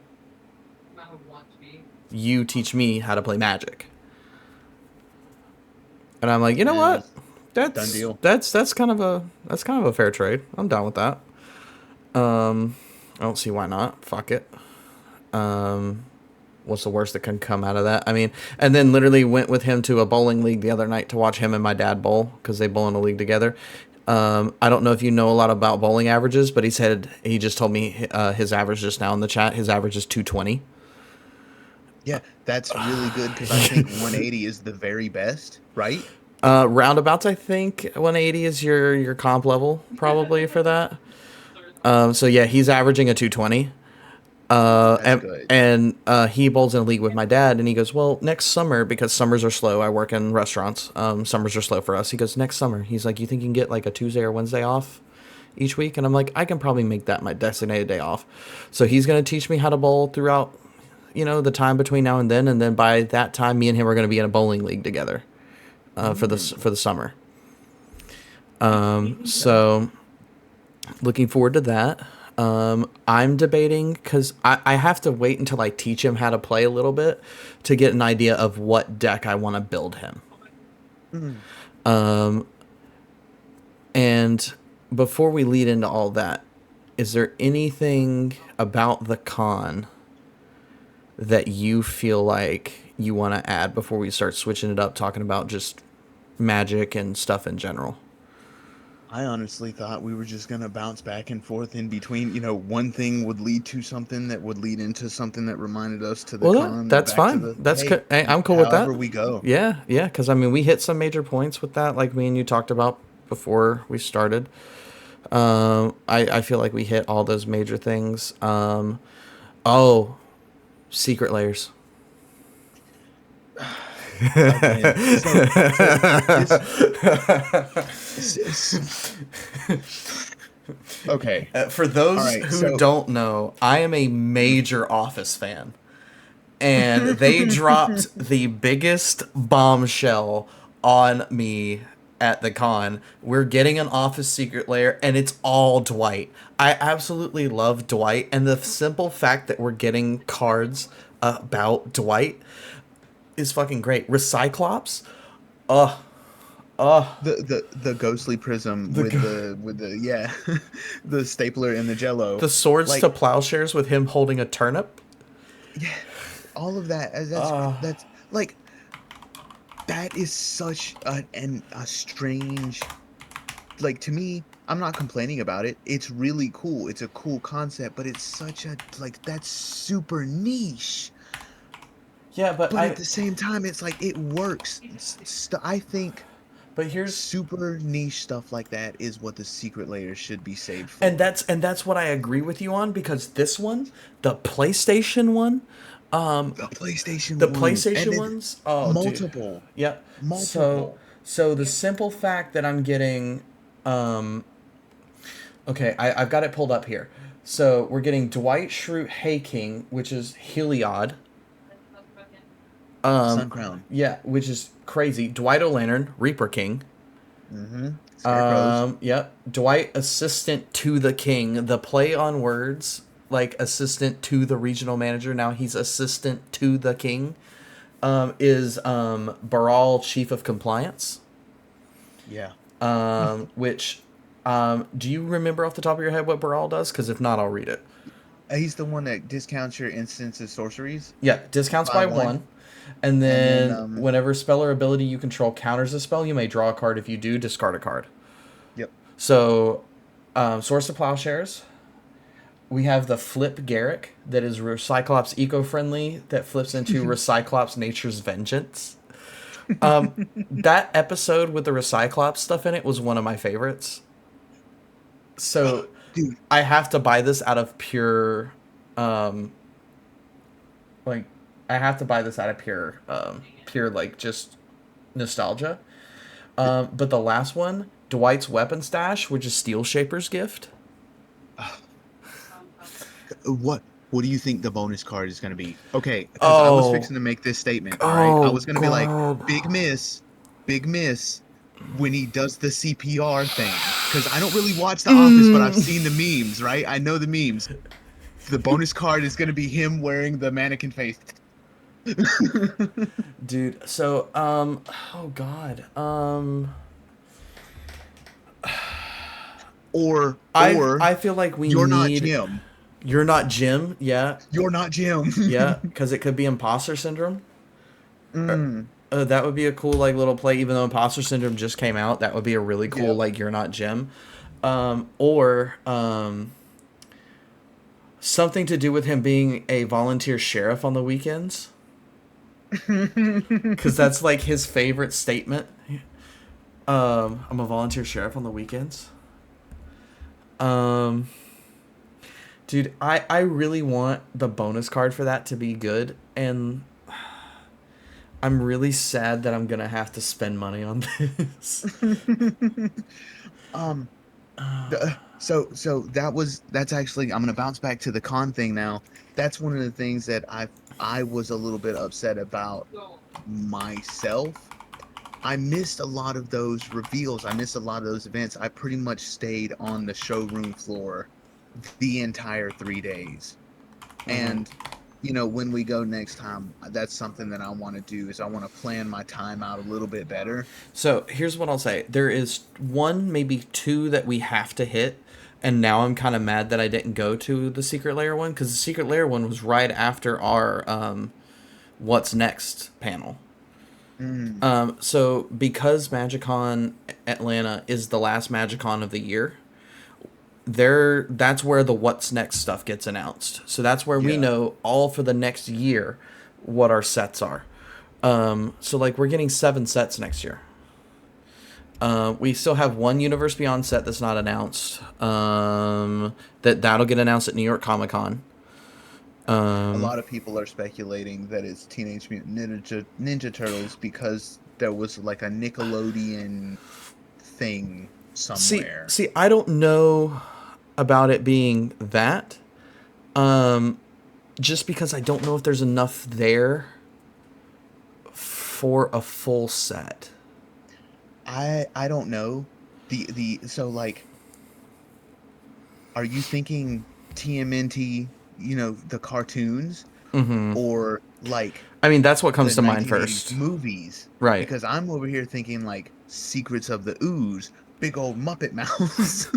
you teach me how to play Magic. And I'm like, you know And what? it's done That's deal. that's that's kind of a that's kind of a fair trade. I'm down with that. I don't see why not. Fuck it. What's the worst that can come out of that? I mean, and then literally went with him to a bowling league the other night to watch him and my dad bowl because they bowl in a league together. I don't know if you know a lot about bowling averages, but he just told me his average just now in the chat. His average is 220. Yeah, that's really good because I think 180 is the very best, right? Roundabouts, I think 180 is your comp level probably for that. So yeah, he's averaging a 220. Uh, That's and good. he bowls in a league with my dad, and he goes, "Well, next summer because summers are slow. I work in restaurants. Summers are slow for us." He goes, "Next summer." He's like, "You think you can get like a Tuesday or Wednesday off each week?" And I'm like, "I can probably make that my designated day off." So he's gonna teach me how to bowl throughout, the time between now and then by that time, me and him are gonna be in a bowling league together for the summer. Okay. So looking forward to that. I'm debating because I have to wait until I teach him how to play a little bit to get an idea of what deck I want to build him. Mm. And before we lead into all that, is there anything about the con that you feel like you want to add before we start switching it up, talking about just magic and stuff in general? I honestly thought we were just gonna bounce back and forth in between. One thing would lead to something that would lead into something that reminded us to the Well, con, then that's back to fine. the hey, Hey, I'm cool with however that. we go. Yeah, yeah. Because I mean, we hit some major points with that, like me and you talked about before we started. I feel like we hit all those major things. Oh, secret layers. Again, so this, okay. For All those right. who So don't know, I am a major Office fan. And they dropped the biggest bombshell on me at the con. We're getting an office secret layer, and it's all Dwight. I absolutely love Dwight, and the simple fact that we're getting cards about Dwight is fucking great. Recyclops, the ghostly prism with the the yeah, the stapler and the jello. the swords to Like, plowshares with him holding a turnip. yeah, all of that. That's like that is such a strange, like, to me. I'm not complaining about it. It's really cool. It's a cool concept, but it's such a, like, that's super niche. Yeah, But at the same time, it's like it works. I think but here's super niche stuff like that is what the secret layers should be saved and for. that's what I agree with you on because this one, the PlayStation one, The PlayStation the ones, and PlayStation then ones. Oh, dude. multiple, Yep. So, multiple. the simple fact that I'm getting, okay, I've got it pulled up here. So we're getting Dwight Schrute Hayking, which is Heliod. Sun Crown. Yeah, which is crazy. Dwight O'Lantern, Reaper King. Mm-hmm. Scarecrows. Yep. Dwight assistant to the king. The play on words, like assistant to the regional manager. Now he's assistant to the king. Is Baral chief of compliance? Yeah. Which do you remember off the top of your head what Baral does? Because if not, I'll read it. He's the one that discounts your instances sorceries Yeah, discounts by by one. one. And And then then whenever spell or ability you control counters a spell, you may draw a card. If you do, discard a card. yep. So, Source of Plowshares. We have the Flip Garrick that is Recyclops eco-friendly that flips into Recyclops Nature's Vengeance. That episode with the Recyclops stuff in it was one of my favorites. So Dude, I have to buy this out of pure, like, I have to buy this out of pure like just nostalgia. But the last one, Dwight's weapon stash, which is Steel Shaper's gift. what do you think the bonus card is going to be? Okay, because I was Oh, fixing to make this statement. All right, I oh was going to be like, god. big miss when he does the CPR thing. Because I don't really watch The Office, but I've seen the memes. Right, I know the memes. The bonus card is going to be him wearing the mannequin face. dude. So, oh god, Or I feel like we you're not need. Jim. You're not Jim, yeah, You're not Jim. yeah, because it could be imposter syndrome. Mm, That would be a cool like little play, even though imposter syndrome just came out. That would be a really cool yep. like you're not Jim, or something to do with him being a volunteer sheriff on the weekends, because that's like his favorite statement. I'm a volunteer sheriff on the weekends. Um, dude, I really want the bonus card for that to be good, and I'm really sad that I'm gonna have to spend money on this. um so that's actually, I'm gonna bounce back to the con thing now. That's one of the things that I was a little bit upset about myself. I missed a lot of those reveals. I missed a lot of those events. I pretty much stayed on the showroom floor the entire 3 days. Mm-hmm. And when we go next time, that's something that I want to do, is I want to plan my time out a little bit better. So here's what I'll say: there is one, maybe two that we have to hit, and now I'm kind of mad that I didn't go to the secret layer one because the secret layer one was right after our what's next panel. Mm, So because Magicon Atlanta is the last Magicon of the year, that's where the what's next stuff gets announced. So that's where we yeah. know all for the next year what our sets are. So like we're getting 7 sets next year. We still have one Universe Beyond set that's not announced. That'll get announced at New York Comic Con. A Um, lot of people are speculating that it's Teenage Mutant Ninja Turtles because there was like a Nickelodeon thing somewhere. see, I don't know about it being that. Um, just because I don't know if there's enough there for a full set. I don't know. The So like, are you thinking TMNT, the cartoons, Mm-hmm. or like I mean, that's what the comes to mind 1980s first. movies? Right. Because I'm over here thinking like Secrets of the Ooze, big old Muppet Mouse.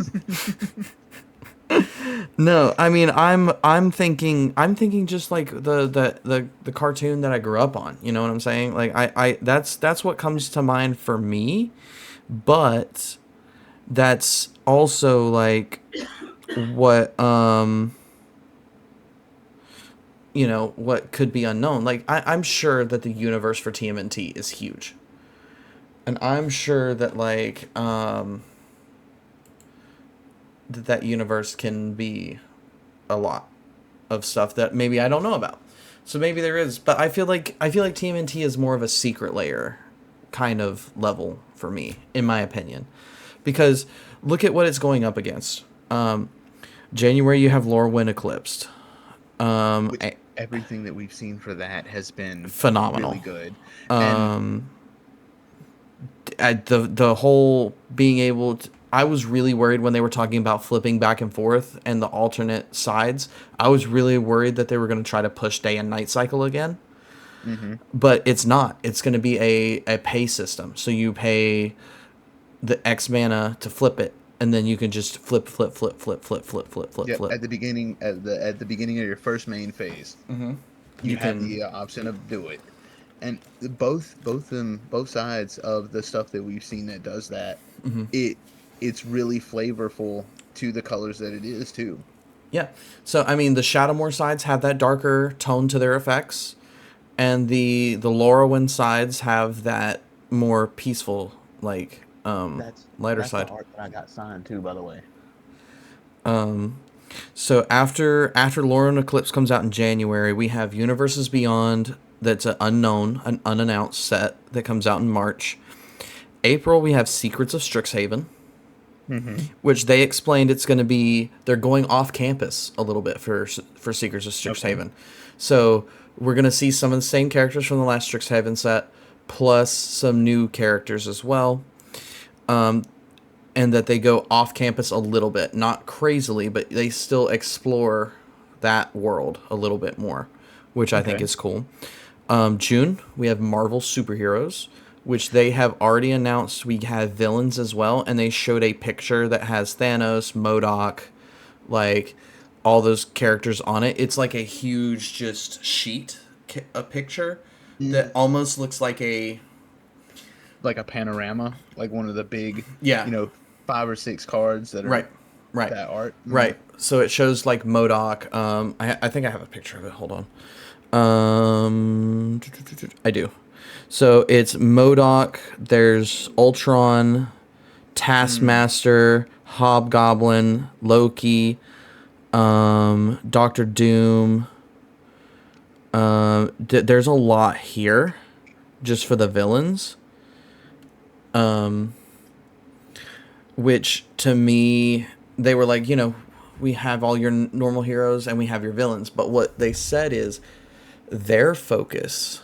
No, I mean I'm thinking just like the cartoon that I grew up on. You know what I'm saying? Like I that's what comes to mind for me, but that's also like what what could be unknown. Like I'm sure that the universe for TMNT is huge. And I'm sure that like that universe can be a lot of stuff that maybe I don't know about. So maybe there is, but I feel like TMNT is more of a secret layer kind of level for me, in my opinion, because look at what it's going up against. January you have Lorwyn Eclipsed, Which everything that we've seen for that has been really phenomenal. good. And The whole being able to, I was really worried when they were talking about flipping back and forth and the alternate sides. I was really worried that they were going to try to push day and night cycle again, mhm. but it's not. It's going to be a pay system. So you pay the X mana to flip it, and then you can just flip, flip, flip, flip, flip, flip, flip, flip, Yep, flip. at the beginning of your first main phase, you You have can, the option of do it. And both sides of the stuff that we've seen that does that, it it's really flavorful to the colors that it is too. yeah. So I mean, the Shadowmoor sides have that darker tone to their effects, and the Lorwyn sides have that more peaceful, like lighter That's the side. art that I got signed too, by the way. So after Lauren Eclipse comes out in January, we have Universes Beyond. That's an unknown, an unannounced set that comes out in March. April, we have Secrets of Strixhaven, Hmm. which they explained it's going to be, they're going off campus a little bit for Secrets of Okay. Strixhaven. So we're going to see some of the same characters from the last Strixhaven set, plus some new characters as well. And that they go off campus a little bit, not crazily, but they still explore that world a little bit more, which I think Okay. is cool. June, we have Marvel superheroes, which they have already announced. We have villains as well, and they showed a picture that has Thanos, MODOK, like all those characters on it. It's like a huge just sheet, a picture that Mm. almost looks like a Like a panorama, like one of the big, yeah, you know, 5 or 6 cards that right, are right, that art. right. So it shows like MODOK. I think I have a picture of it. Hold on. I do. So it's MODOK. There's Ultron, Mm. Taskmaster, Hobgoblin, Loki, Doctor Doom. There's a lot here, just for the villains. Which to me, they were like, we have all your normal heroes and we have your villains. But what they said is their focus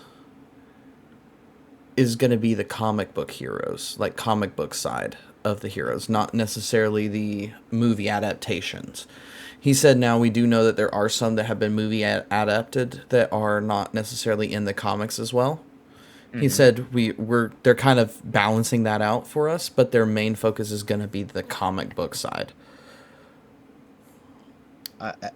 is going to be the comic book heroes, like comic book side of the heroes, not necessarily the movie adaptations. He said now we do know that there are some that have been movie adapted that are not necessarily in the comics as well. He Hmm. said they're kind of balancing that out for us, but their main focus is going to be the comic book side.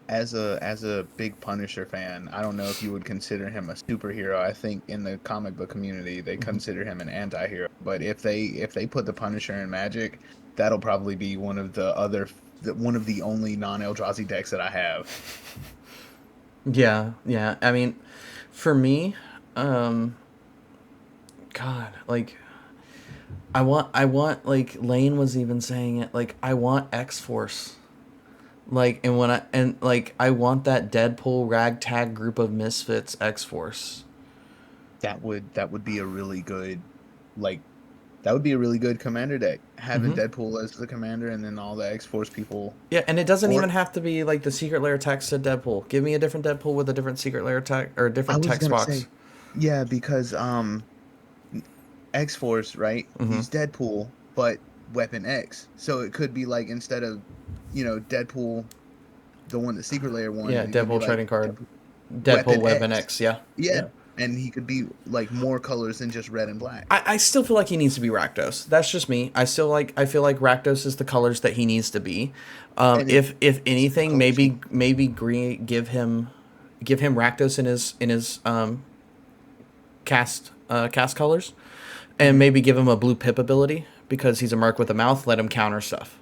As a big Punisher fan, I don't know if you would consider him a superhero. I think in the comic book community, they consider him an anti-hero. But if they put the Punisher in Magic, that'll probably be one of the only non-Eldrazi decks that I have. Yeah, yeah. I mean, for me, um, God, like I want like Lane was even saying it. Like I want X Force. Like I want that Deadpool ragtag group of misfits X Force. That would be a really good like that would be a really good commander deck. Having Deadpool as the commander and then all the X-Force people. Yeah, and it doesn't Or even have to be like the secret lair text to Deadpool. Give me a different Deadpool with a different secret lair text or a I different was text gonna box. say, yeah, because X-Force, right? Mm-hmm. He's Deadpool, but Weapon X. So it could be like instead of, Deadpool, the one the Secret Layer one, Yeah, it could be Deadpool like trading card. Deadpool Deadpool Weapon Weapon X. X. Yeah, Yeah. yeah. And he could be like more colors than just red and black. I still feel like he needs to be Rakdos. That's just me. I feel like Rakdos is the colors that he needs to be. And If it's the anything, color scheme. maybe green give him Rakdos in his cast colors, and Hmm. maybe give him a blue pip ability because he's a mark with a mouth. Let him counter stuff.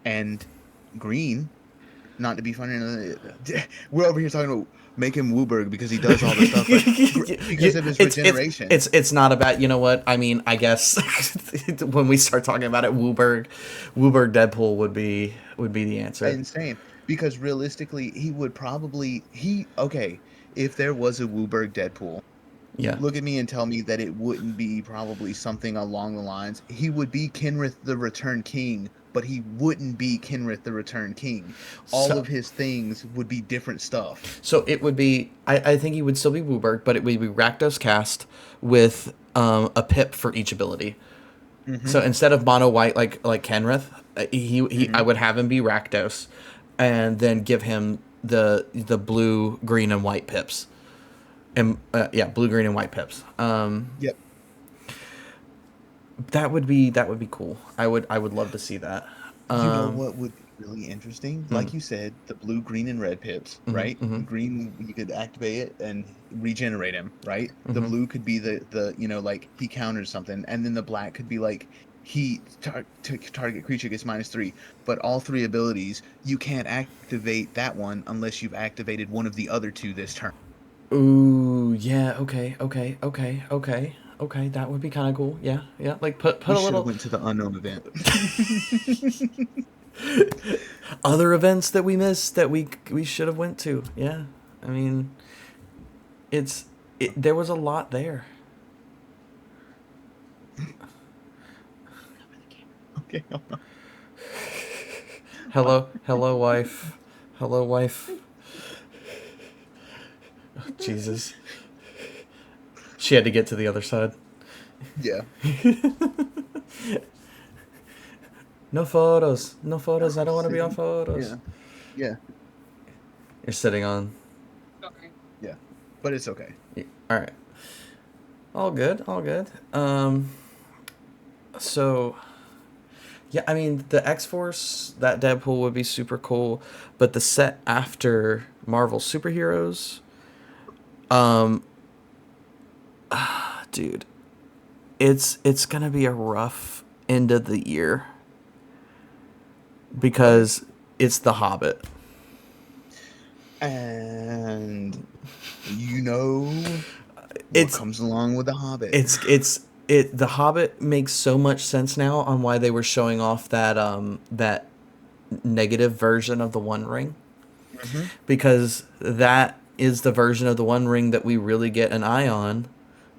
And green, not to be funny. We're over here talking about make him Wooburg because he does all the stuff, but because of his regeneration. It's not about, you know what I mean. I guess when we start talking about it, Wooburg Deadpool would be the answer. Insane. Because realistically, he would probably he okay, if there was a Wooburg Deadpool, Yeah. look at me and tell me that it wouldn't be probably something along the lines. He would be Kenrith the Return King, but he wouldn't be Kenrith the Return King. All So of his things would be different stuff. so it would be. I think he would still be Wooburg, but it would be Rakdos cast with a pip for each ability. Hmm. So instead of mono white like Kenrith, he I Hmm. would have him be Rakdos, and then give him the blue, green, and white pips, and yeah, blue, green, and white pips. Yep. That would be cool. I would love to see that. You know Um, what would be really interesting? mm, Like you said, the blue, green, and red pips, mhm, right? mhm, Green, you could activate it and regenerate him, right? The mhm. blue could be like he counters something, and then the black could be like target creature gets -3. But all three abilities, you can't activate that one unless you've activated one of the other two this turn. Ooh, yeah. Okay, okay, okay, okay, okay. That would be kind of cool. Yeah, yeah. Like put We a should have little went to the unknown event. other events that we missed that we should have went to. Yeah, I mean, there was a lot there. Okay. Hello, hello, wife. Hello, wife. Jesus, she had to get to the other side. Yeah. No photos. No photos. I don't want to be on Sitting. photos. Yeah. Yeah. You're sitting on. Yeah. but it's okay. All right. All good. All good. So yeah, I mean the X Force that Deadpool would be super cool, but the set after Marvel superheroes, um, dude, it's gonna be a rough end of the year What? because it's The Hobbit. And you know what It's comes along with the Hobbit. The Hobbit makes so much sense now on why they were showing off that negative version of the One Ring, Hmm. because that is the version of the One Ring that we really get an eye on,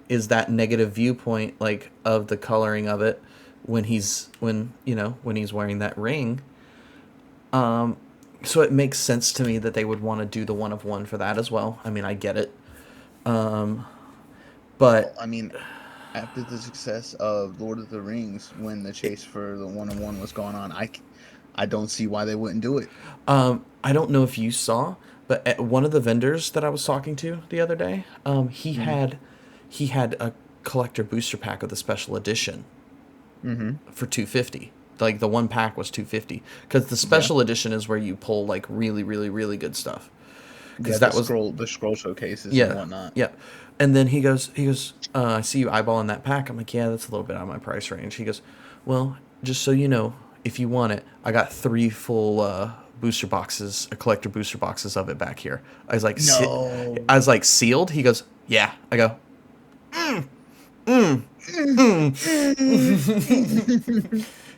is that negative viewpoint, like, of the coloring of it when he's wearing that ring. So it makes sense to me that they would want to do the one of one for that as well. I mean, I get it. Well, But I mean, after the success of Lord of the Rings, when the chase for the one-on-one was going on, I don't see why they wouldn't do it. I don't know if you saw, but at one of the vendors that I was talking to the other day, Hmm. he had a collector booster pack of the special edition Hmm. for 250. Like the one pack was 250 because the Yeah, special edition is where you pull like really really really good stuff. yeah. Because that was The scroll showcases and yeah, whatnot. yeah. And then he goes, I see you eyeballing that pack. I'm like, yeah, that's a little bit out of my price range. He goes, well, just so you know, if you want it, I got three full booster boxes, collector booster boxes of it back here. I No. was like, sealed. He goes, yeah. I go,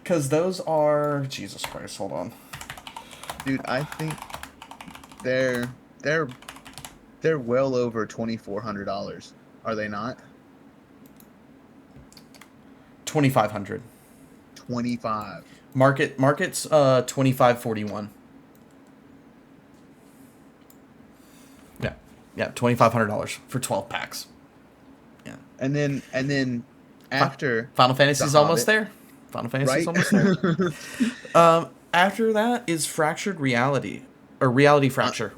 because those are Jesus Christ. Hold on, Dude, I think they're they're they're well over $2,400. Are they not? 2,500. 25. Market's 2,541. Yeah, yeah, $2,500 for 12 packs. Yeah. And then Fi- after Final The Fantasy's almost Hobbit, there. Final Fantasy's right? almost there. After that is Fractured Reality, or I, Reality Fracture.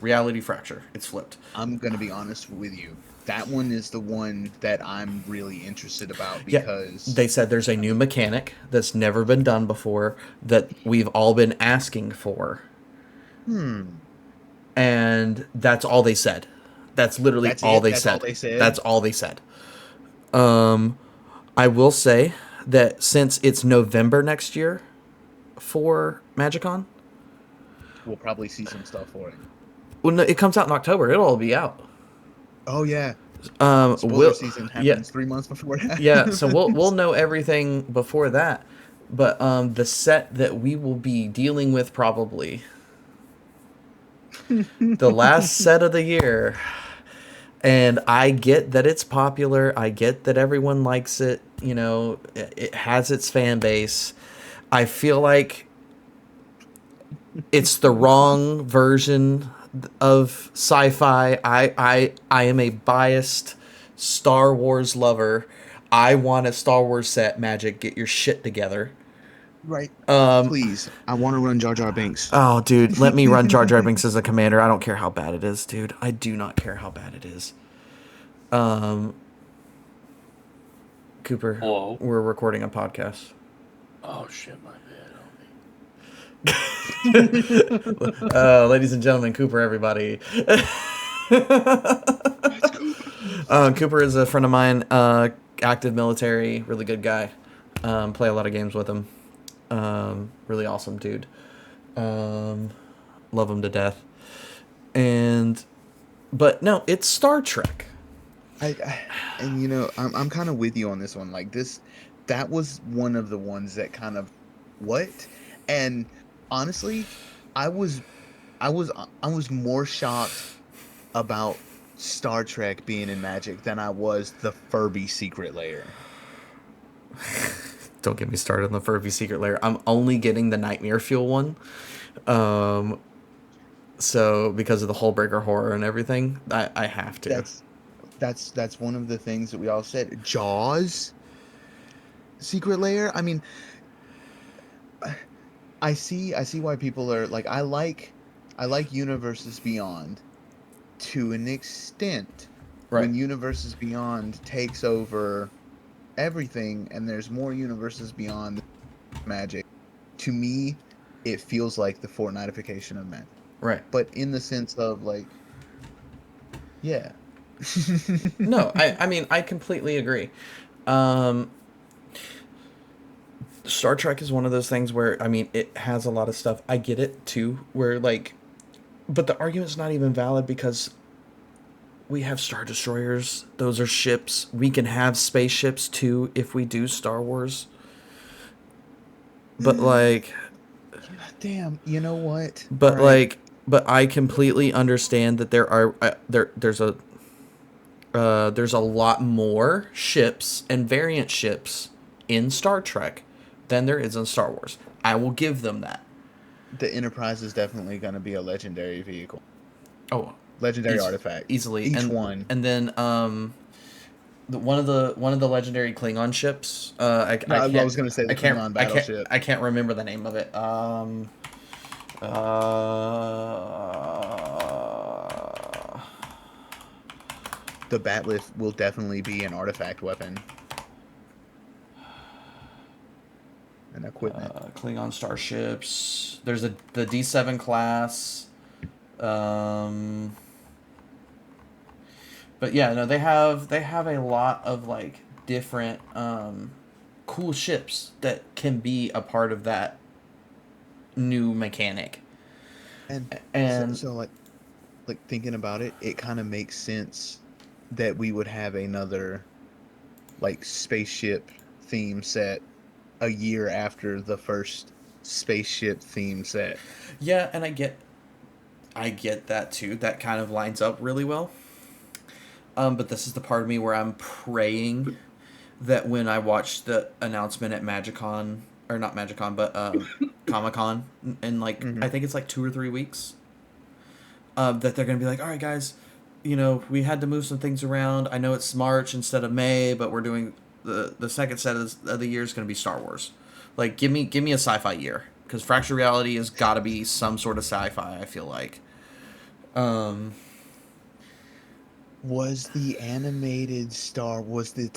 It's flipped. I'm gonna be honest with you. That one is the one that I'm really interested about Yeah, because they said there's a new mechanic that's never been done before that we've all been asking for, hmm, and that's all they said. That's literally that's all it. they That's all said. they That's said. all they said. I will say that since it's November next year for Magicon, We'll probably see some stuff for it. when it comes out in October, it'll all be out. Oh yeah, spoiler We'll season yeah, happens 3 months before that. yeah. So we'll know everything before that. But the set that we will be dealing with probably the last set of the year, and I get that it's popular. I get that everyone likes it. You know, it has its fan base. I feel like it's the wrong version of sci-fi. I am a biased Star Wars lover. I want a Star Wars set. Magic, get your shit together. Right. Please, I want to run Jar Jar Binks. Oh, dude, let me run Jar Jar Binks as a commander. I don't care how bad it is, dude. I do not care how bad it is. Cooper, Hello. we're recording a podcast. Oh shit, my bad. Ladies and gentlemen, Cooper, everybody. Let's go. Cooper is a friend of mine, active military, really good guy. Play a lot of games with him. Really awesome dude. Um, Love him to death. And, but no, it's Star Trek. I and I'm kind of with you on this one. Like this, that was one of the ones that kind of what? And honestly, I was I was more shocked about Star Trek being in Magic than I was the Furby secret layer. Don't get me started on the Furby Secret Lair. I'm only getting the Nightmare Fuel one. So because of the Hullbreaker horror and everything, I have to. That's that's one of the things that we all said. Jaws secret layer. I mean, I see why people are like I like Universes Beyond to an extent. Right. when Universes Beyond takes over everything and there's more Universes Beyond Magic, to me, it feels like the Fortnitification of Magic. Right. But in the sense of like, yeah. No, I mean, I completely agree. Um, Star Trek is one of those things where, I mean, it has a lot of stuff. I get it too, where like, but the argument's not even valid because we have Star Destroyers. Those are ships. We can have spaceships too if we do Star Wars. But like, Yeah, damn, you know what? All but right. like, but I completely understand that there are there's a lot more ships and variant ships in Star Trek than there is in Star Wars. I will give them that. The Enterprise is definitely going to be a legendary vehicle, Oh, legendary artifact. easily, Each one. and then one of the legendary Klingon ships. No, I was going to say the Klingon battleship. I can't remember the name of it. Uh, The Batlift will definitely be an artifact weapon and equipment. Klingon starships. There's the D7 class. Um, but yeah, no, they have a lot of like different cool ships that can be a part of that new mechanic. And And so like thinking about it, it kind of makes sense that we would have another like spaceship theme set a year after the first spaceship theme set. yeah, and I get that too. That kind of lines up really well. But this is the part of me where I'm praying that when I watch the announcement at Magicon, or not Magicon, but Comic Con, in like I think it's like 2 or 3 weeks, that they're gonna be like, all right, guys, you know, we had to move some things around. I know it's March instead of May, but we're doing the second set of the year is gonna be Star Wars. Like, give me a sci-fi year because Fracture Reality has got to be some sort of sci-fi. I feel like. Um, Was the animated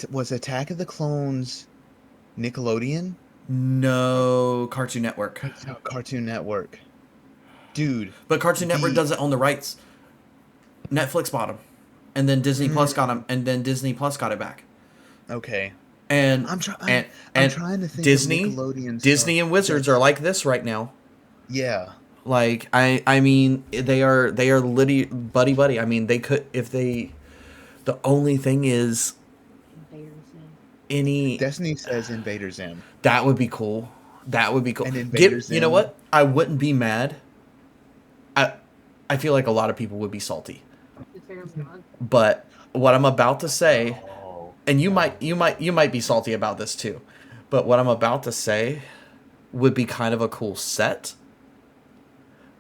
was Attack of the Clones Nickelodeon? no, Cartoon Network. No, Cartoon Network. Dude, But Cartoon Network the doesn't own the rights. Netflix bought them, and then Disney Plus got them, and then Disney Plus got it back. okay. And I'm trying. and I'm and trying to think of Disney, Nickelodeon stuff. Disney and Wizards are like this right now. Yeah. Like I mean they are litty buddy buddy. I mean they could if they. The only thing is any Destiny says Invader Zim. that would be cool. That would be cool. And Invader You know Zim. what? I wouldn't be mad. I feel like a lot of people would be salty. But what I'm about to say, and you might be salty about this too, but what I'm about to say would be kind of a cool set.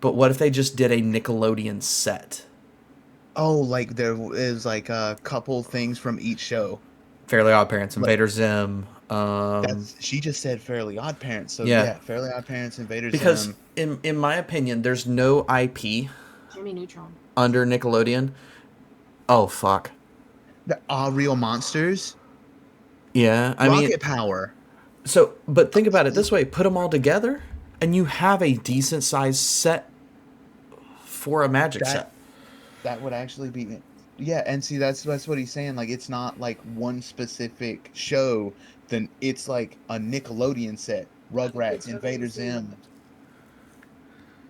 But what if they just did a Nickelodeon set? Oh, like there is like a couple things from each show. Fairly Odd Parents, Like Invader Zim. she just said Fairly Odd Parents, so Yeah. yeah, Fairly Odd Parents, Invader Because Zim. in my opinion, there's no IP Jimmy Neutron. under Nickelodeon. Oh fuck. The Real Monsters. Yeah, I Rocket mean, Power. so but think about it this way: put them all together, and you have a decent sized set for a Magic That set. that would actually be, yeah. And see, that's what he's saying. Like, it's not like one specific show. Then it's like a Nickelodeon set. Rugrats, Invader Zim.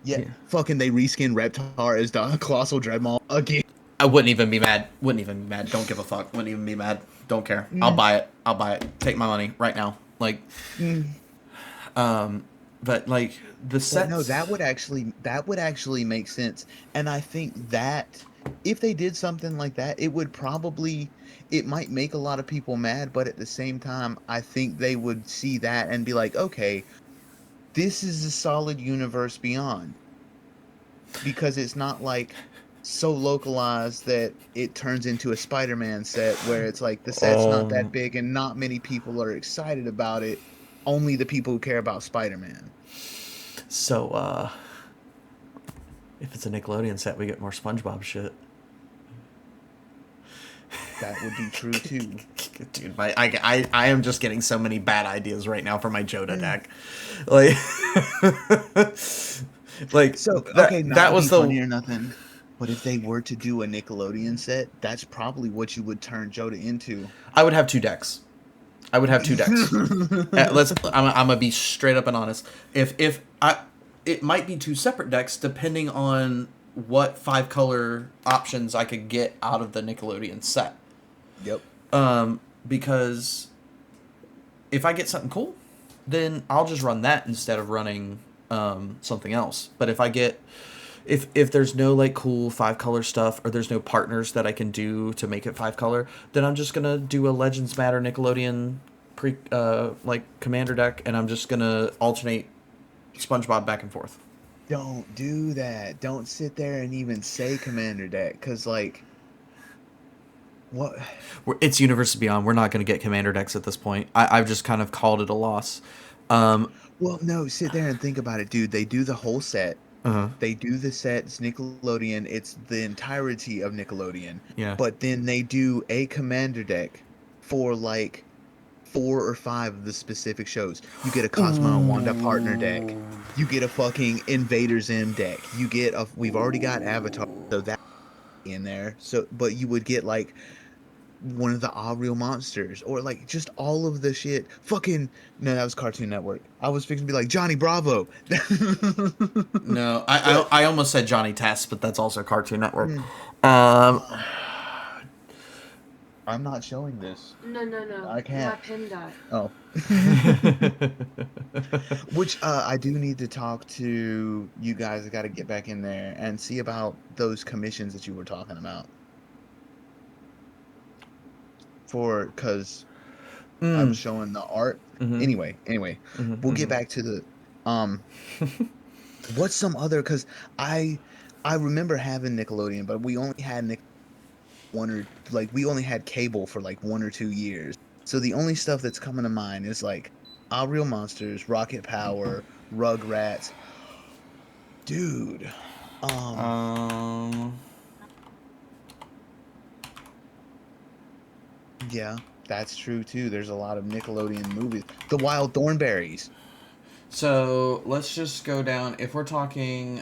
Yeah, Yeah. fucking they reskin Reptar as the Colossal Dreadmaw again. I wouldn't even be mad. Wouldn't even be mad. Don't give a fuck. Wouldn't even be mad. Don't care. I'll buy it. I'll buy it. Take my money right now. Like, but like the But sets. no, that would actually make sense. And I think that if they did something like that, it might make a lot of people mad, but at the same time, I think they would see that and be like, okay, this is a solid universe beyond. Because it's not like so localized that it turns into a Spider-Man set where it's like the set's not that big and not many people are excited about it. Only the people who care about Spider-Man. So, if it's a Nickelodeon set, we get more SpongeBob shit. That would be true too. Dude, I am just getting so many bad ideas right now for my Joda deck. Like, like So okay, that not that to be was funny the or nothing, but if they were to do a Nickelodeon set, that's probably what you would turn Joda into. I would have two decks. I would have two decks. I'm gonna be straight up and honest. If I, it might be two separate decks depending on what 5-color options I could get out of the Nickelodeon set. Yep. Because if I get something cool, then I'll just run that instead of running something else. But if I get if there's no like cool 5-color stuff or there's no partners that I can do to make it 5-color, then I'm just gonna do a Legends Matter Nickelodeon like commander deck, and I'm just gonna alternate SpongeBob back and forth. Don't do that. Don't sit there and even say Commander deck, because like, what? It's Universe Beyond. We're not gonna get commander decks at this point. I've just kind of called it a loss. Well, no, sit there and think about it, dude. They do the whole set. Uh-huh. They do the set. It's Nickelodeon. It's the entirety of Nickelodeon. Yeah. But then they do a Commander deck for like 4 or 5 of the specific shows. You get a Cosmo and Wanda partner deck. You get a fucking Invader Zim deck. You get a. We've already got Avatar, so that in there. So, but you would get like one of the All Real Monsters, or like just all of the shit. Fucking no, that was Cartoon Network. I was fixing to be like Johnny Bravo. No, I almost said Johnny Test, but that's also Cartoon Network. I'm not showing this. No. I can't. My pen died. Oh. Which I do need to talk to you guys. I got to get back in there and see about those commissions that you were talking about. Because I was showing the art. Anyway, we'll get back to the what's some other, because I remember having Nickelodeon, but we only had we only had cable for like 1 or 2 years. So the only stuff that's coming to mind is like All Real Monsters, Rocket Power, Rugrats. Dude. Yeah, that's true too. There's a lot of Nickelodeon movies. The Wild Thornberries. So let's just go down. If we're talking,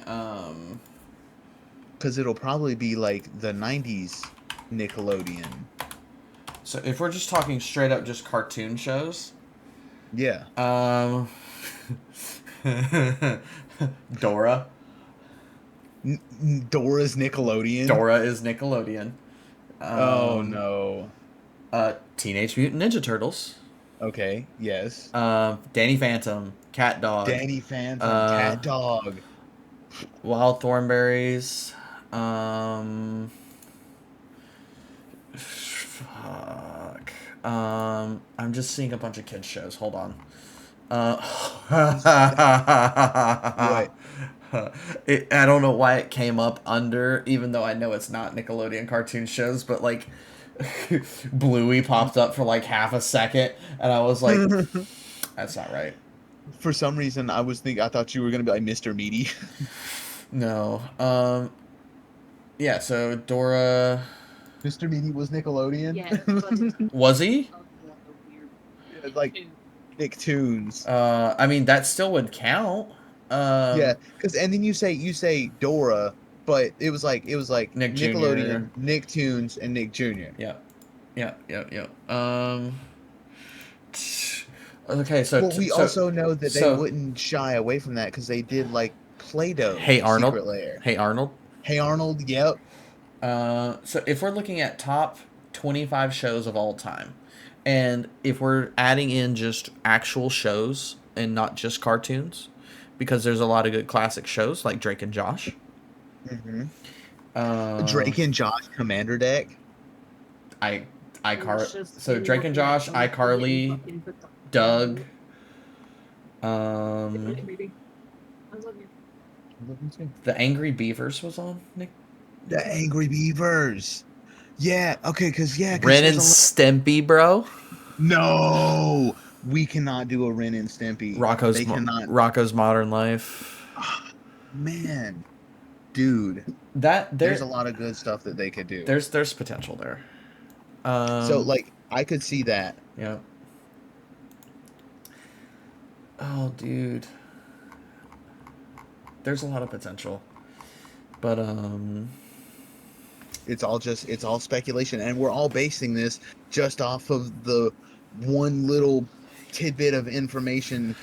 Because it'll probably be like the 90s Nickelodeon. so if we're just talking straight up just cartoon shows, Yeah. Dora. Dora's Nickelodeon. Dora is Nickelodeon. Oh no. Teenage Mutant Ninja Turtles. Okay. Yes. Danny Phantom, Cat Dog. Danny Phantom, Cat Dog. Wild Thornberries. Fuck. I'm just seeing a bunch of kids shows. Hold on. What? I don't know why it came up under, even though I know it's not Nickelodeon cartoon shows, but like Bluey popped up for like half a second, and I was like, that's not right. For some reason, I thought you were gonna be like Mr. Meaty. No. Yeah. So Dora. Mr. Meaty was Nickelodeon. Yes, but Was he? Like Nicktoons. I mean, that still would count. Yeah, because and then you say Dora, but it was like Nick Jr. Nickelodeon, Nicktoons, and Nick Jr. Yeah. Okay, so Well, we so, also know that they so- wouldn't shy away from that because they did like Play-Doh. Hey Arnold. Secret Lair. Hey Arnold. Hey Arnold. Yep. So if we're looking at top 25 shows of all time, and if we're adding in just actual shows and not just cartoons, because there's a lot of good classic shows like Drake and Josh. Drake and Josh Commander deck. So Drake and Josh, iCarly, Doug. The Angry Beavers was on Nick. The Angry Beavers. Yeah. Okay. Because Ren and Stimpy, bro. No, we cannot do a Ren and Stimpy. Rocco's They cannot. Rocco's Modern Life. Man, dude, There's there's a lot of good stuff that they could do. There's potential there. So Um, like I could see that. yeah. Oh, dude, there's a lot of potential, but It's all speculation, and we're all basing this just off of the one little tidbit of information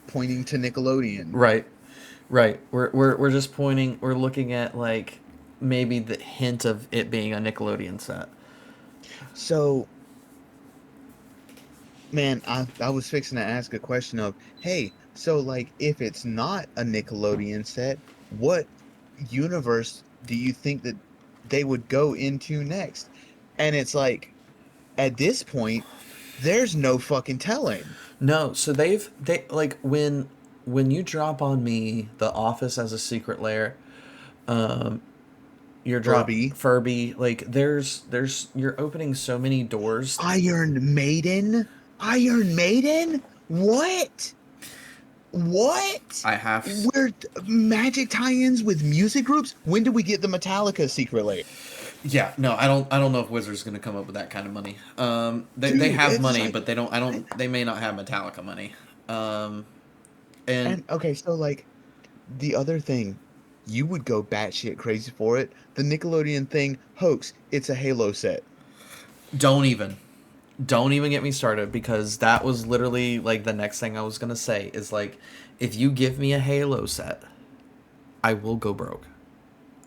pointing to Nickelodeon. right, right. We're just pointing. We're looking at like maybe the hint of it being a Nickelodeon set. So, man, I was fixing to ask a question of, hey, so like if it's not a Nickelodeon set, what universe do you think that they would go into next? And it's like at this point, there's no fucking telling. No, so they like when you drop on me The Office as a secret lair, you're drop Furby, Furby. Like there's you're opening so many doors. Iron Maiden, Iron Maiden. What? What? I have We're magic tie-ins with music groups? When do we get the Metallica secret layer? Yeah, no, I don't know if Wizards going to come up with that kind of money. They Dude, have it's money, like, but they don't. I don't. They may not have Metallica money. And and okay, so like the other thing, you would go batshit crazy for it. The Nickelodeon thing, hoax. It's a Halo set. don't even, don't even get me started because that was literally like the next thing I was gonna say is like, if you give me a Halo set, I will go broke.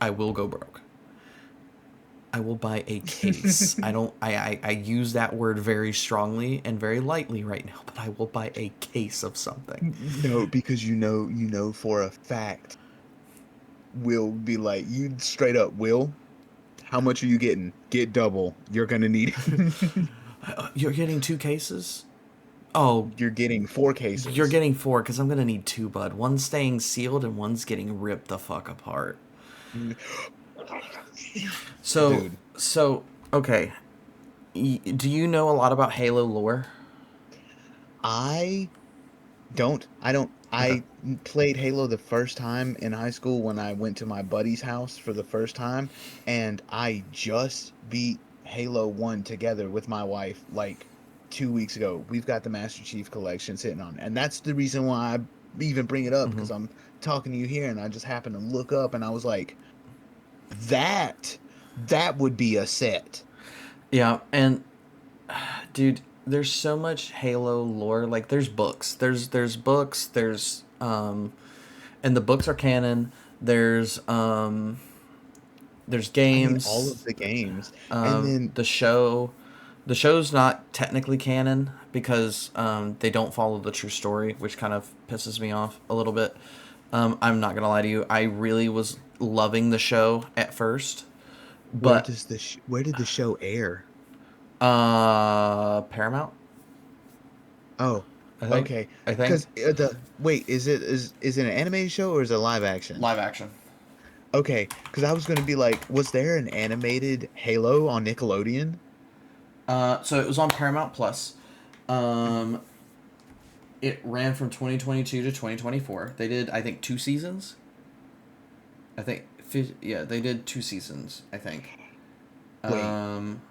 I will go broke. I will buy a case. I don't. I use that word very strongly and very lightly right now, but I will buy a case of something. No, because you know for a fact, Will be like, you straight up, Will, how much are you getting? Get double. You're gonna need it. You're getting two cases. Oh, You're getting four you're cases. getting four because I'm gonna need two, bud. One's staying sealed and one's getting ripped the fuck apart. So, Dude, so okay. Do you know a lot about Halo lore? I I don't. Okay. I played Halo the first time in high school when I went to my buddy's house for the first time, and I just beat Halo 1 together with my wife like 2 weeks ago. We've got the Master Chief Collection sitting on, and that's the reason why I even bring it up Mm-hmm. because I'm talking to you here, and I just happened to look up, and I was like, that that would be a set. Yeah, and dude, there's so much Halo lore. Like, there's books. There's books. And the books are canon. There's I mean, all of games. the games, and then The show. The show's not technically canon because they don't follow the true story, which kind of pisses me off a little bit. I'm not gonna lie to you. I really was loving the show at first, but where did the show air? Paramount, Oh, I think. okay. I think Because the wait, is it an animated show or is it live action? live action. Okay, because I was gonna be like, was there an animated Halo on Nickelodeon? So it was on Paramount Plus. Um, it ran from 2022 to 2024. They did, I think, 2 seasons. I think, yeah, they did 2 seasons. I think. Wait, Um,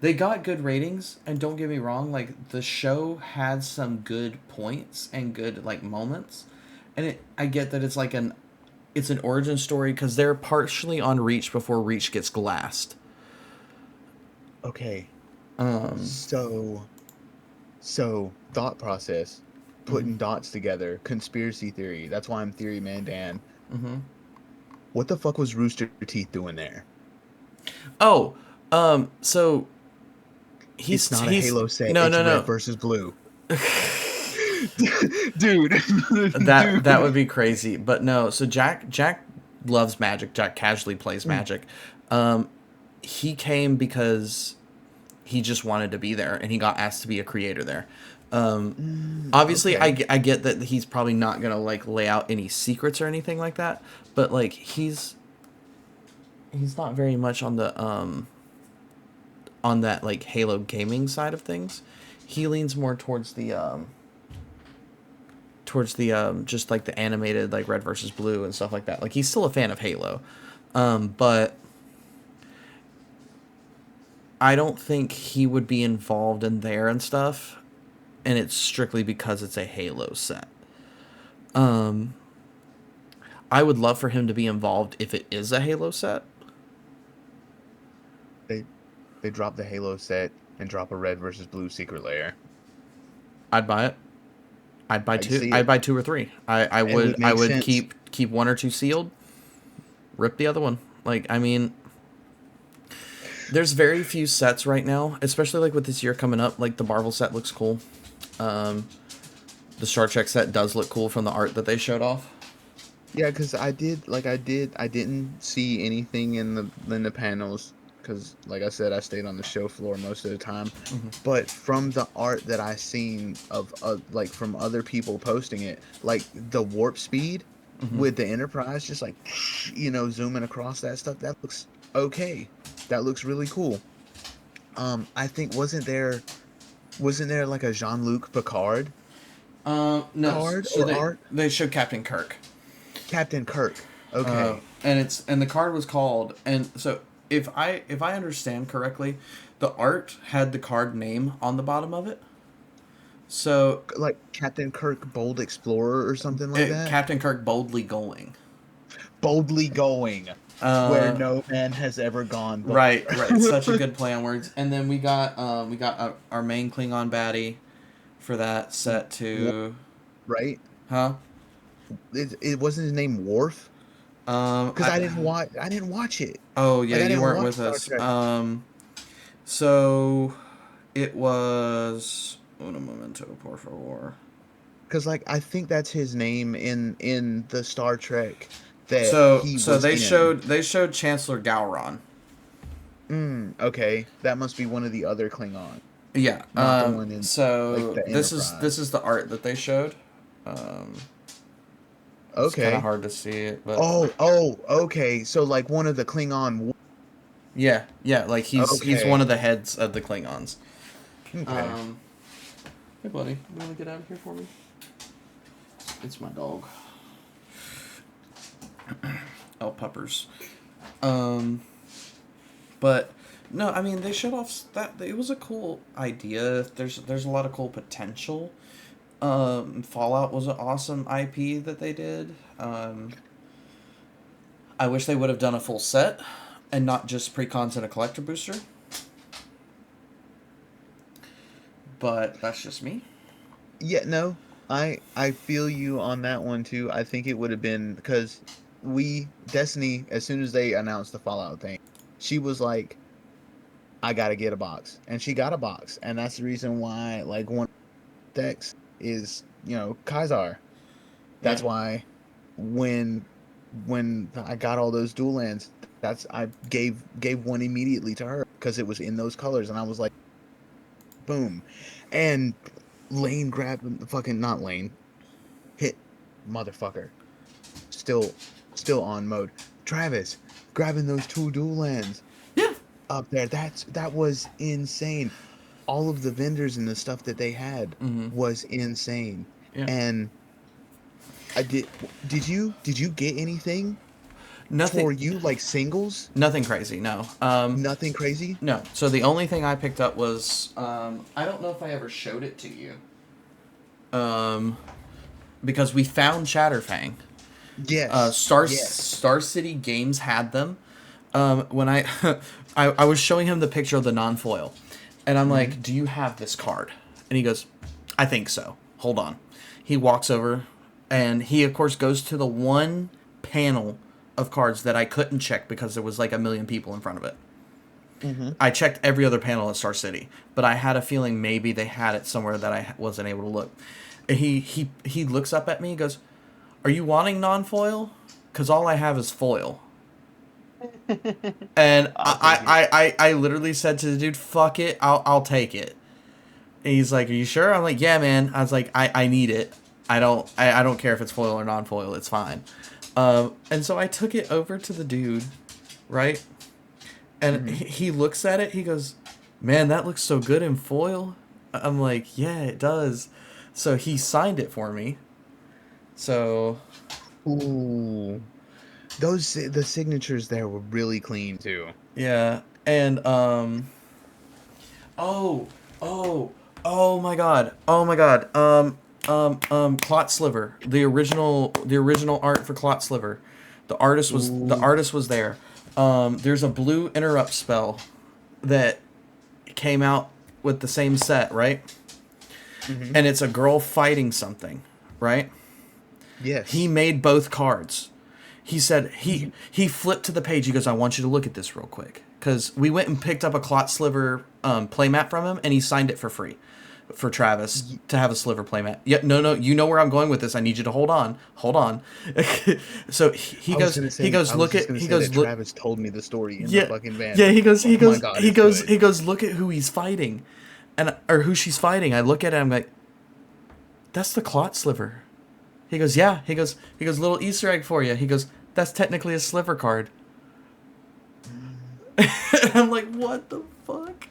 they got good ratings, and don't get me wrong, like the show had some good points and good like moments, and I get that it's an origin story because they're partially on Reach before Reach gets glassed. okay. Um, So thought process, mhm, putting dots together, conspiracy theory. That's why I'm Theory Man Dan. mhm. What the fuck was Rooster Teeth doing there? Oh, so It's not a he's Halo set. no It's no red no. versus blue. Dude, That dude. would be crazy, but no. So Jack loves Magic. Jack casually plays Mm, Magic. Um, he came because he just wanted to be there, and he got asked to be a creator there. Obviously, okay. I get that he's probably not gonna like lay out any secrets or anything like that, but like he's not very much on that like Halo gaming side of things. He leans more towards the just like the animated like Red versus Blue and stuff like that. Like he's still a fan of Halo, but I don't think he would be involved in there and stuff, and it's strictly because it's a Halo set. Um, I would love for him to be involved if it is a Halo set. They they drop the Halo set and drop a red versus blue secret layer. I'd buy it. I'd buy I can two. see I'd it. buy two or three. I It would would. I make would sense. keep one or two sealed. Rip the other one. Like, I mean, there's very few sets right now, especially like with this year coming up. Like the Marvel set looks cool. Um, the Star Trek set does look cool from the art that they showed off. Yeah, because I didn't see anything in the panels because, like I said, I stayed on the show floor most of the time. But from the art that I seen of like from other people posting it, like the warp speed with the Enterprise, just like zooming across that stuff, that looks okay. That looks really cool. I think wasn't there like a Jean-Luc Picard No. card So or they art? they showed Captain Kirk. Captain Kirk. Okay. And the card was called, and so if I understand correctly, the art had the card name on the bottom of it. So Like Captain Kirk Bold Explorer or something like that. Captain Kirk boldly going. Boldly going where Uh, no man has ever gone right, right. before. Such a good play on words. And then we got our main Klingon baddie for that set to, Right? huh? It wasn't his name Worf because I, I didn't watch it. oh yeah, Like I you didn't weren't watch with Star us. Trek So it was un momento, por favor. because like I think that's his name in the Star Trek that So he so was they in. showed Chancellor Gowron. Okay, that must be one of the other Klingons, Yeah. not the one in like So the Enterprise. this is the art that they showed. Um, it's kind of Okay. hard to see it, but Oh, okay. So like one of the Klingon. yeah, yeah. Like he's one Okay. of the heads of the Klingons. Okay. Hey buddy, you want to get out of here for me? It's my dog. Oh, puppers. But no, I mean they showed off that it was a cool idea. There's a lot of cool potential. Fallout was an awesome IP that they did. I wish they would have done a full set and not just precons and a collector booster. But that's just me. Yeah, no. I feel you on that one too. I think it would have been because we Destiny as soon as they announced the Fallout thing, she was like, I gotta get a box, and she got a box, and that's the reason why like one decks is Kaiser. That's Yeah. why when I got all those dual lands, that's I gave one immediately to her because it was in those colors, and I was like, boom, and Lane grabbed the fucking not Lane, hit motherfucker, still on mode. Travis grabbing those two dual lands Yeah. up there. That was insane. All of the vendors and the stuff that they had was insane. Yeah. And I did you get anything Nothing. for you like singles? Nothing crazy. No. Nothing crazy? No. So the only thing I picked up was I don't know if I ever showed it to you. Because we found Shatterfang. Yes. Star Yes. Star City Games had them. When I was showing him the picture of the non-foil, and I'm like, "Do you have this card?" And he goes, "I think so. Hold on." He walks over, and he of course goes to the one panel of cards that I couldn't check because there was like a million people in front of it. I checked every other panel at Star City, but I had a feeling maybe they had it somewhere that I wasn't able to look. And he looks up at me and goes, "Are you wanting non-foil? Because all I have is foil." And I literally said to the dude, "Fuck it, I'll take it." And he's like, "Are you sure?" I'm like, "Yeah, man." I was like, I need it. I don't care if it's foil or non-foil. It's fine." And so I took it over to the dude, right? And he looks at it. He goes, "Man, that looks so good in foil." I'm like, "Yeah, it does." So he signed it for me. So Ooh. The signatures there were really clean too. yeah, and Oh, oh, oh my god. Oh my god. Clot Sliver. The original art for Clot Sliver. The Ooh. artist was there. There's a blue interrupt spell that came out with the same set, right? Mm-hmm. And it's a girl fighting something, right? He Yes. made both cards. He said he flipped to the page. He goes, "I want you to look at this real quick," because we went and picked up a Clot Sliver playmat from him, and he signed it for free for Travis Y- to have a Sliver playmat. Yeah, no, no, you know where I'm going with this. I need you to hold on. So he I was goes, gonna he say, goes, I was look just at, gonna he say that goes, look, Travis told me the story in the yeah, fucking van. yeah. He goes, Oh my god, it's good. he goes, look at who he's fighting, and or who she's fighting. I look at it, I'm like, that's the Clot Sliver. He goes, yeah. He goes, little Easter egg for you. He goes, that's technically a sliver card. Mm. And I'm like, what the fuck?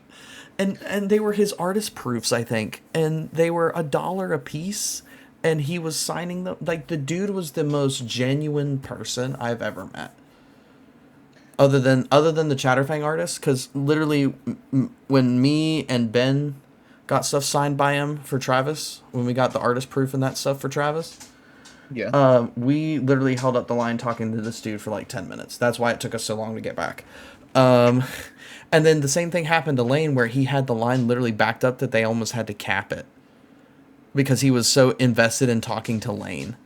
And they were his artist proofs, I think, and they were $1 a piece. And he was signing them. Like, the dude was the most genuine person I've ever met. Other than the Chatterfang artist, because literally, when me and Ben got stuff signed by him for Travis, when we got the artist proof and that stuff for Travis, Yeah. we literally held up the line talking to this dude for like 10 minutes. That's why it took us so long to get back. Um, and then the same thing happened to Lane, where he had the line literally backed up that they almost had to cap it because he was so invested in talking to Lane.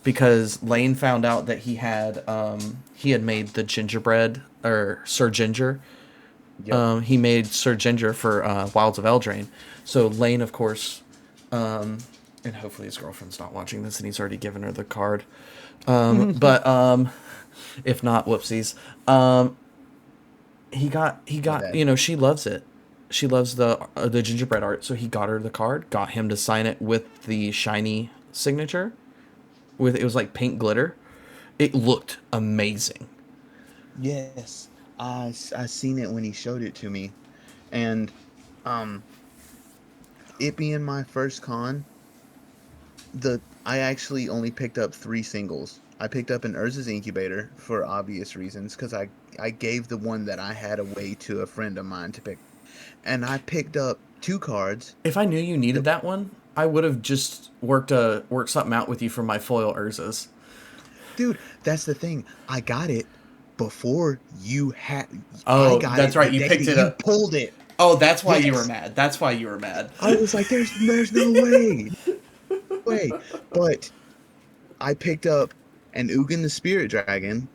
Because Lane found out that he had made the gingerbread, or Sir Ginger. Yep. He made Sir Ginger for Wilds of Eldraine. So Lane, of course, and hopefully his girlfriend's not watching this and he's already given her the card. But if not, whoopsies. He got My bad. she loves it. She loves the gingerbread art, so he got her the card, got him to sign it with the shiny signature. It was like pink glitter. It looked amazing. Yes. I seen it when he showed it to me, and um, it being my first con, the I actually only picked up three singles. I picked up an Urza's Incubator for obvious reasons, because I gave the one that I had away to a friend of mine to pick, and I picked up two cards. If I knew you needed The that one, I would have just worked something out with you for my foil Urzas. Dude, that's the thing. I got it before you had. I Oh, got that's it the right. You day picked that it you up. pulled it. Oh, that's why you were Yes. mad. That's why you were mad. I was like, there's no way, way. But I picked up an Ugin the Spirit Dragon,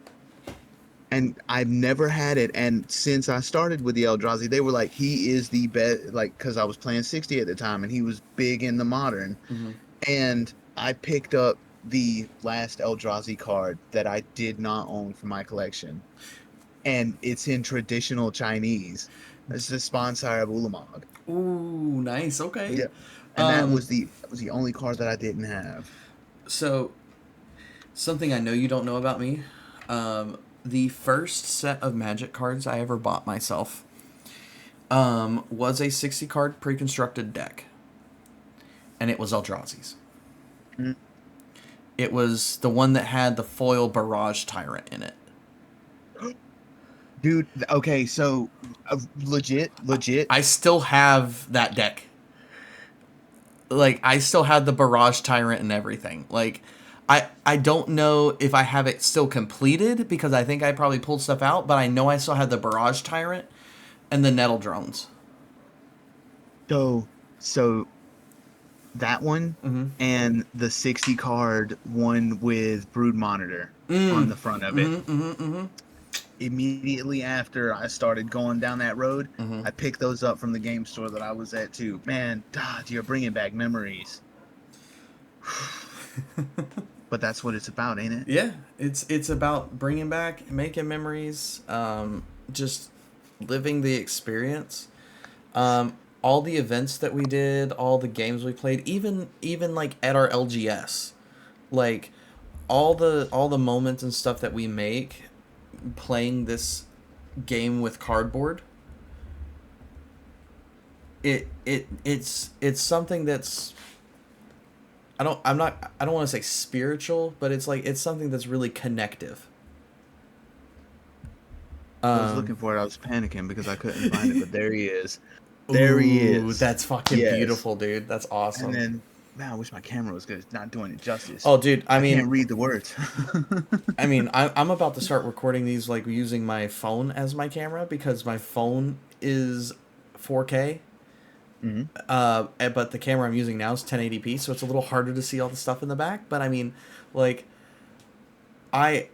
and I've never had it. And since I started with the Eldrazi, they were like, he is the best. Like, because I was playing 60 at the time, and he was big in the modern. Hmm. And I picked up the last Eldrazi card that I did not own for my collection, and it's in traditional Chinese. It's the Sponsire of Ulamog. Ooh, nice. Okay. Yeah, and Um, that was the only card that I didn't have. so something I know you don't know about me. The first set of Magic cards I ever bought myself was a 60 card pre-constructed deck, and it was Eldrazi's. Mm. It was the one that had the foil Barrage Tyrant in it. Dude, okay, so legit. I still have that deck. Like, I still have the Barrage Tyrant and everything. Like, I don't know if I have it still completed because I think I probably pulled stuff out, but I know I still have the Barrage Tyrant and the Nettle Drones. So that one Mm-hmm. and the 60 card one with Brood Monitor on Mm. the front of it. Mm-hmm. Mm-hmm. Mm-hmm. Immediately after I started going down that road, Mm-hmm. I picked those up from the game store that I was at too. Man, God, you're bringing back memories. But that's what it's about, ain't it? Yeah, it's about bringing back, making memories, just living the experience. All the events that we did, all the games we played, even like at our LGS, like all the moments and stuff that we make playing this game with cardboard. It's something that's I don't want to say spiritual, but it's like it's something that's really connective. I was Um, looking for it. I was panicking because I couldn't find it, but there he is. There he Ooh, is. that's fucking Yes. beautiful, dude. That's And awesome. then, man, I wish my camera was good. It's not doing it justice. Oh, dude, I can't read the words. I'm about to start recording these like using my phone as my camera because my phone is 4K. Hmm. But the camera I'm using now is 1080p, so it's a little harder to see all the stuff in the back. But I mean, like, I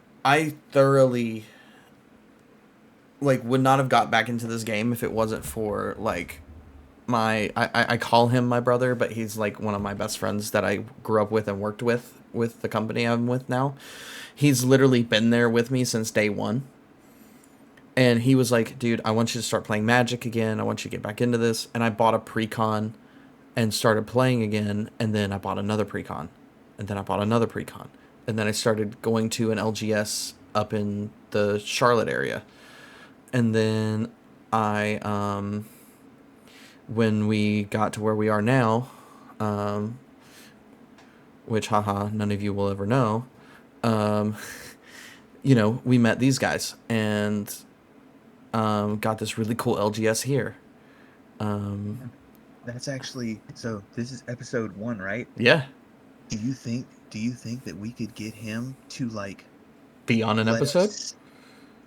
thoroughly like would not have got back into this game if it wasn't for like I call him my brother, but he's like one of my best friends that I grew up with and worked with the company I'm with now. He's literally been there with me since day one. And he was like, dude, I want you to start playing Magic again. I want you to get back into this. And I bought a precon and started playing again. And then I bought another precon. And then I bought another precon. And then I started going to an LGS up in the Charlotte area. And then when we got to where we are now, um, which, haha, none of you will ever know, um, we met these guys and got this really cool LGS here. That's actually so. This is episode 1, right? Yeah, Do you think that we could get him to like be on an let episode. us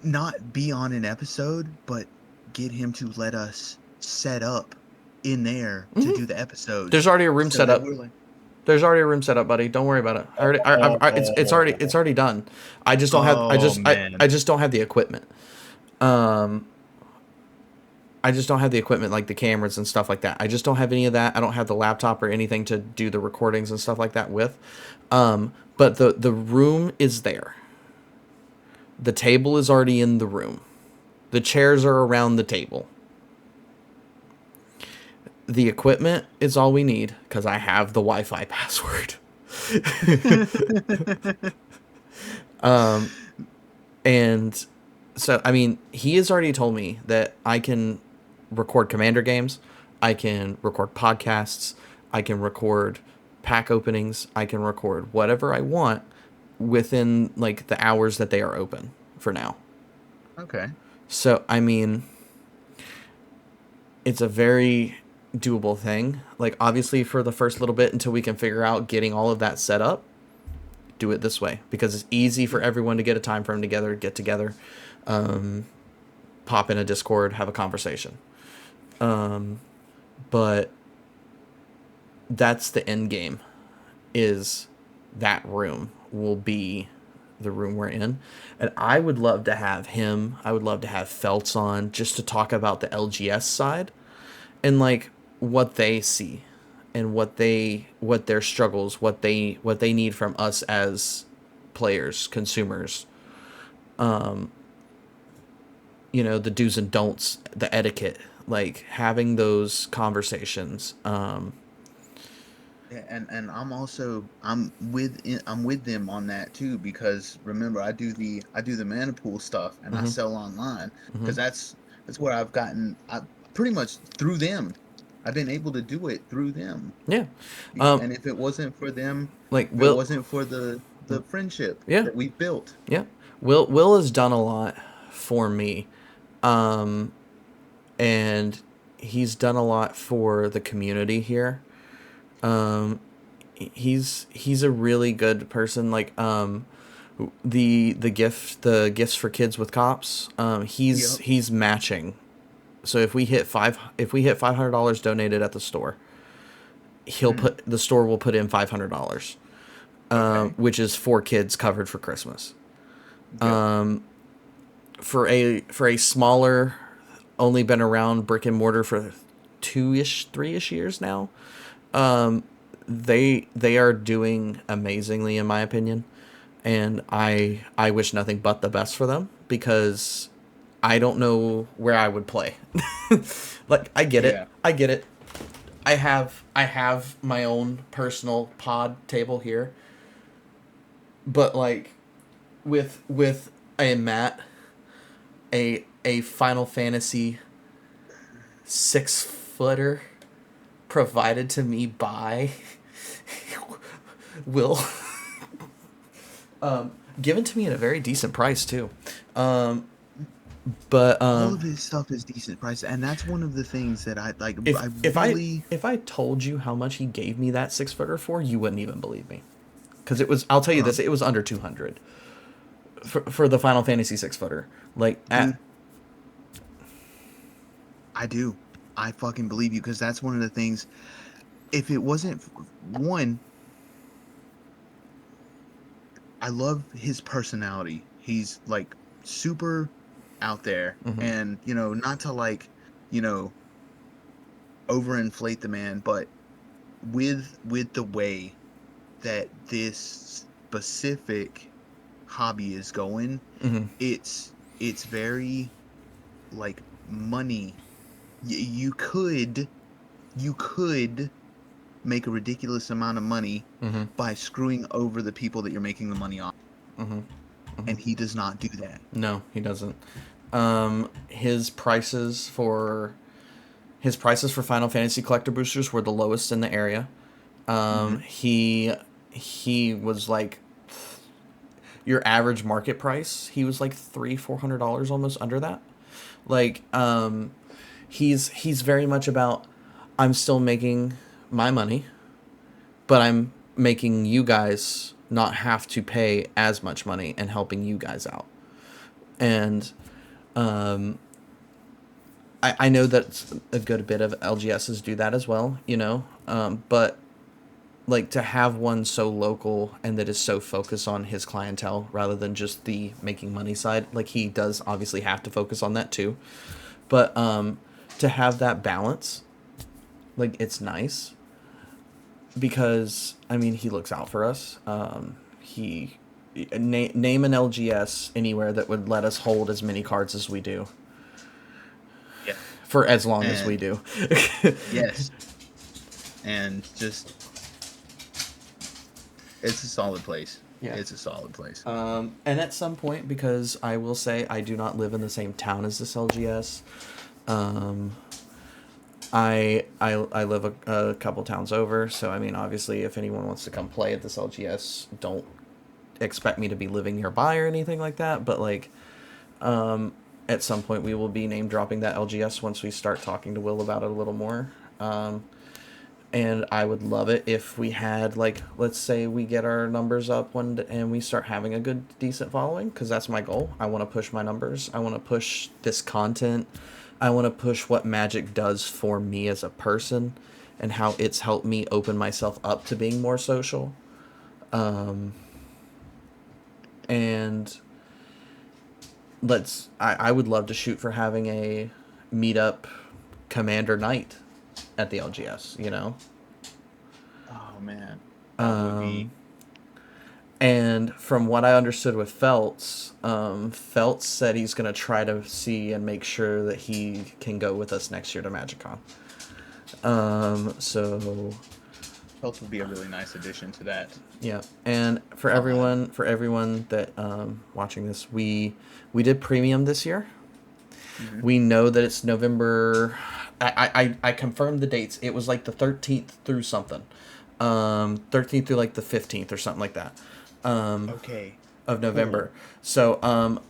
not be on an episode, but get him to let us set up in there to do the There's episodes already a room so set that up. we're like, There's already a room set up, buddy. Don't worry about it. It's already done. I just don't have. oh man. I just don't have the equipment. Um, I just don't have the equipment like the cameras and stuff like that. I just don't have any of that. I don't have the laptop or anything to do the recordings and stuff like that with. But the room is there. The table is already in the room. The chairs are around the table. The equipment is all we need because I have the Wi-Fi password. And so, I mean, he has already told me that I can record Commander games, I can record podcasts, I can record pack openings, I can record whatever I want within like the hours that they are open for now. Okay. So, I mean, it's a very doable thing. Like, obviously, for the first little bit until we can figure out getting all of that set up, do it this way because it's easy for everyone to get a time frame together, get together, pop in a Discord, have a conversation. But that's the end game. Is that room will be the room we're in, and I would love to have him. I would love to have Feltz on just to talk about the LGS side and like what they see and what their struggles, what they need from us as players, consumers. The do's and don'ts, the etiquette, like having those conversations. Yeah, and I'm with them on that too because remember I do the mana pool stuff and I sell online because that's where I've gotten pretty much through them. I've been able to do it through them. Yeah. And if it wasn't for them, Like if it Will. wasn't for the friendship Yeah. that we built. Yeah. Will has done a lot for me. And he's done a lot for the community here. He's a really good person. Like the gifts for kids with cops. He's Yep. he's matching. So if we hit $500 donated at the store, the store will put in $500, Okay. which is 4 kids covered for Christmas. Good. For a smaller, only been around brick and mortar for 3-ish years now. They are doing amazingly in my opinion, and I wish nothing but the best for them because I don't know where I would play. Like I get it. Yeah. I get it. I have my own personal pod table here. But like with a mat, a Final Fantasy 6-footer provided to me by Will, given to me at a very decent price too. But all of his stuff is decent price, and that's one of the things that I like. if I if I really if I told you how much he gave me that 6 footer for, you wouldn't even believe me. Because it was, I'll tell you um, this, it was under 200 for the Final Fantasy 6 footer. Like at dude, I do. I fucking believe you because that's one of the things. If it wasn't one, I love his personality. He's like super out there, and not to like, you know, overinflate the man, but with the way that this specific hobby is going, it's very like money. You could make a ridiculous amount of money by screwing over the people that you're making the money on, and he does not do that. No, he doesn't. His prices for Final Fantasy collector boosters were the lowest in the area. Hmm. He was like your average market price. He was like $300-400 almost under that. Like he's very much about, I'm still making my money, but I'm making you guys not have to pay as much money and helping you guys out. And I know that a good bit of LGSs do that as well, but like to have one so local and that is so focused on his clientele rather than just the making money side, like he does obviously have to focus on that too. But to have that balance, like it's nice because I mean he looks out for us. He name an LGS anywhere that would let us hold as many cards as we do Yeah. for as long as we And do. yes, and just it's a solid place. Yeah. It's a solid place. And at some point, because I will say I do not live in the same town as this LGS, um, I live a couple towns over. So I mean, obviously, if anyone wants to come play at this LGS, don't expect me to be living nearby or anything like that. But like, at some point, we will be name dropping that LGS once we start talking to Will about it a little more. And I would love it if we had, like, let's say we get our numbers up and we start having a good decent following, because that's my goal. I want to push my numbers. I want to push this content. I want to push what Magic does for me as a person and how it's helped me open myself up to being more social. And I would love to shoot for having a meetup commander night at the LGS. Oh man, that would be. And from what I understood with Feltz, Feltz said he's going to try to see and make sure that he can go with us next year to Magicon. So Health would be a really nice addition to that. yeah, and for Pod. everyone that watching this, we did premium this year. Hmm. We know that it's November. I confirmed the dates. It was like the 13th through something. 13th through like the 15th or something like that. Okay. Of November. Cool. So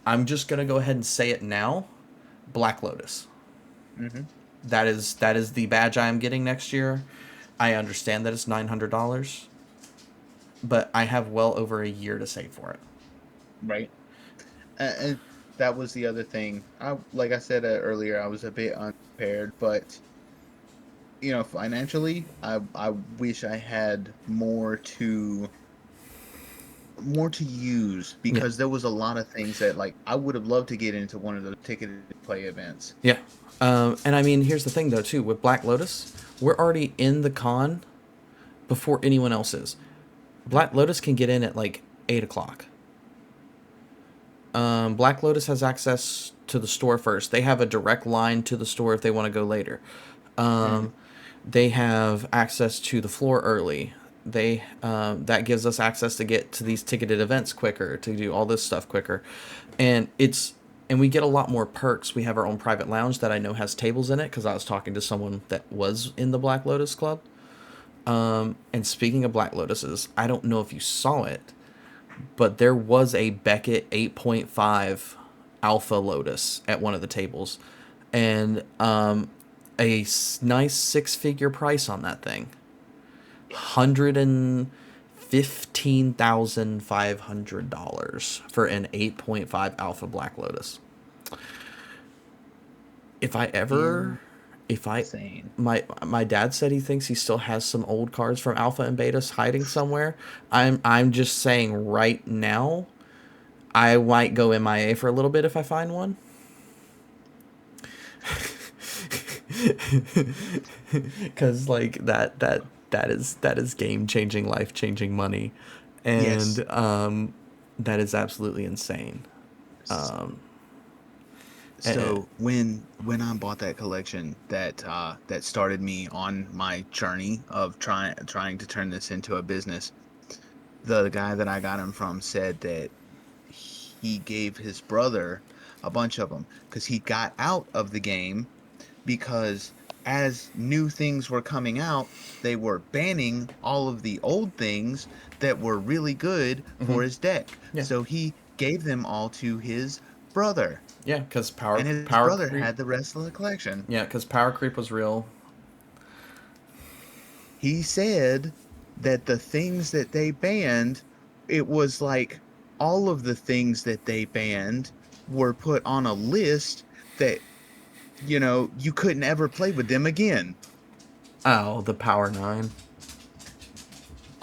I'm just gonna go ahead and say it now. Black Lotus. Hmm. That is the badge I am getting next year. I understand that it's $900, but I have well over a year to save for it. Right. And that was the other thing. Like I said earlier, I was a bit unprepared, but financially, I wish I had more to use Yeah, because there was a lot of things that like I would have loved to get into one of the ticketed play events. yeah. And I mean, here's the thing though too. With Black Lotus, we're already in the con before anyone else is. Black Lotus can get in at like 8 o'clock. Black Lotus has access to the store first. They have a direct line to the store if they want to go later. Mm. They have access to the floor early. They that gives us access to get to these ticketed events quicker, to do all this stuff quicker, and we get a lot more perks. We have our own private lounge that I know has tables in it because I was talking to someone that was in the Black Lotus Club. And speaking of Black Lotuses, I don't know if you saw it, but there was a Beckett 8.5 Alpha Lotus at one of the tables, and nice 6-figure price on that thing. $115,500 for an 8.5 Alpha Black Lotus. If I ever, if I, Insane. my dad said he thinks he still has some old cards from Alpha and Betas hiding somewhere. I'm just saying right now, I might go MIA for a little bit if I find one. Because like that is game changing, life changing money, and Yes. that is absolutely insane. Um, and, So when I bought that collection, that started me on my journey of trying to turn this into a business. The guy that I got him from said that he gave his brother a bunch of them because he got out of the game because as new things were coming out, they were banning all of the old things that were really good for his deck. yeah, So he gave them all to his brother, yeah, because and his power brother creep. had the rest of the collection. Yeah, because power creep was real. He said that the things that they banned, it was like all of the things that they banned were put on a list that, you couldn't ever play with them again. Oh, the Power 9.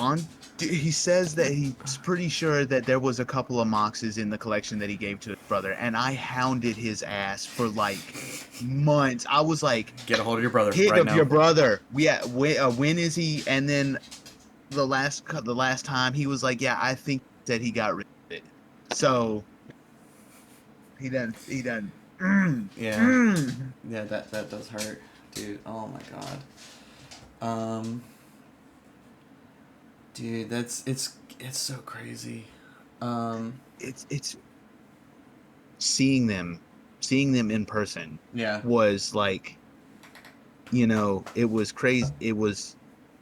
On he says that he's pretty sure that there was a couple of moxes in the collection that he gave to his brother, and I hounded his ass for like months. I was like, Get a hold of your brother hit right up now. your brother. Yeah, when is he? And then the last time he was like, yeah, I think that he got rid of it. So he done. Yeah, yeah, that does hurt, dude. Oh my god. Dude, it's so crazy. It's seeing them in person Yeah. was like, it was crazy. It was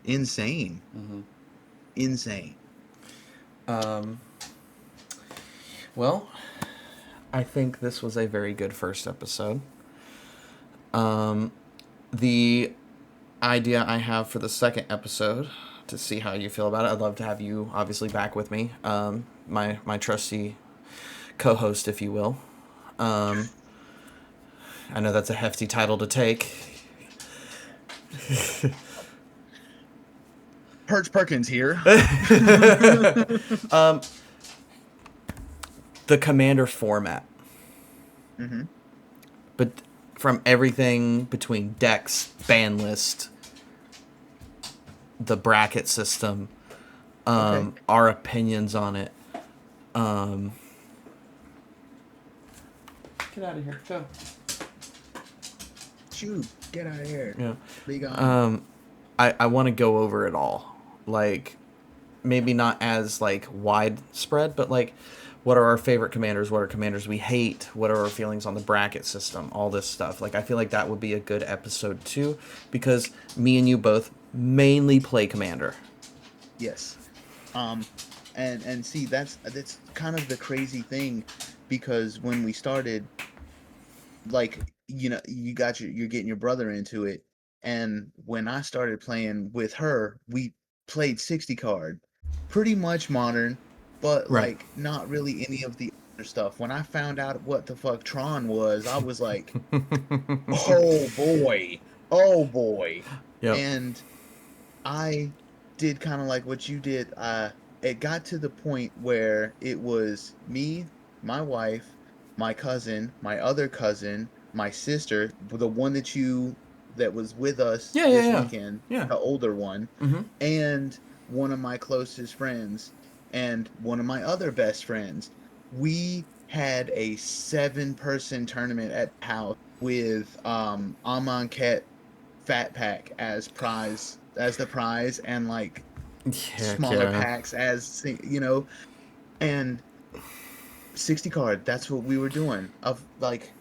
insane. Mm-hmm. Insane. Um. Well, I think this was a very good first episode. The idea I have for the second episode, to see how you feel about it, I'd love to have you obviously back with me. My trusty co-host, if you will. I know that's a hefty title to take. Perch Perkins here. The commander format. Hmm. But from everything between decks, ban list, the bracket system, Okay. our opinions on it. Get out of here. Go. Shoot, get out of here. Yeah. Be gone. I want to go over it all. Like, maybe not as, like, widespread, but, like, what are our favorite commanders? What are commanders we hate? What are our feelings on the bracket system? All this stuff. Like, I feel like that would be a good episode, too, because me and you both mainly play commander. Yes. And see, that's kind of the crazy thing, because when we started, like, you're getting your brother into it, and when I started playing with her, we played 60 card, pretty much modern, but Right. like not really any of the other stuff. When I found out what the fuck Tron was, I was like, oh boy, oh boy. Yep. And I did kind of like what you did. It got to the point where it was me, my wife, my cousin, my other cousin, my sister, the one that was with us Yeah, yeah, this yeah. weekend, Yeah. the older one, Mm-hmm. and one of my closest friends, and one of my other best friends. We had a 7-person tournament at the house with Amonkhet Fat Pack as the prize, and like Heck smaller yeah. packs and 60 card. That's what we were doing. Of like,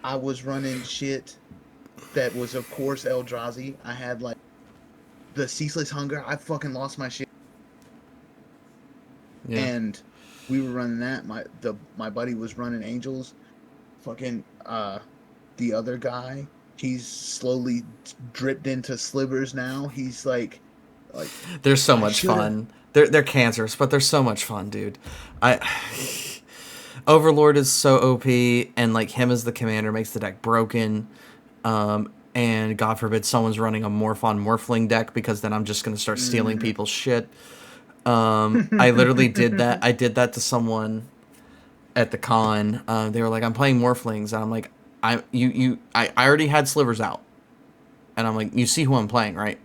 I was running shit that was, of course, Eldrazi. I had like the Ceaseless Hunger. I fucking lost my shit, Yeah. and we were running that. My buddy was running Angels. fucking the other guy, he's slowly dripped into slivers now. He's like They're so I much should have. fun. They're cancerous, but they're so much fun, dude. I Overlord is so OP, and like him as the commander makes the deck broken. And God forbid someone's running a Morphon Morphling deck, because then I'm just gonna start stealing Mm. people's shit. I literally did that. I did that to someone at the con. They were like, "I'm playing Morphlings," and I'm like, I already had slivers out, and I'm like, "You see who I'm playing, right?"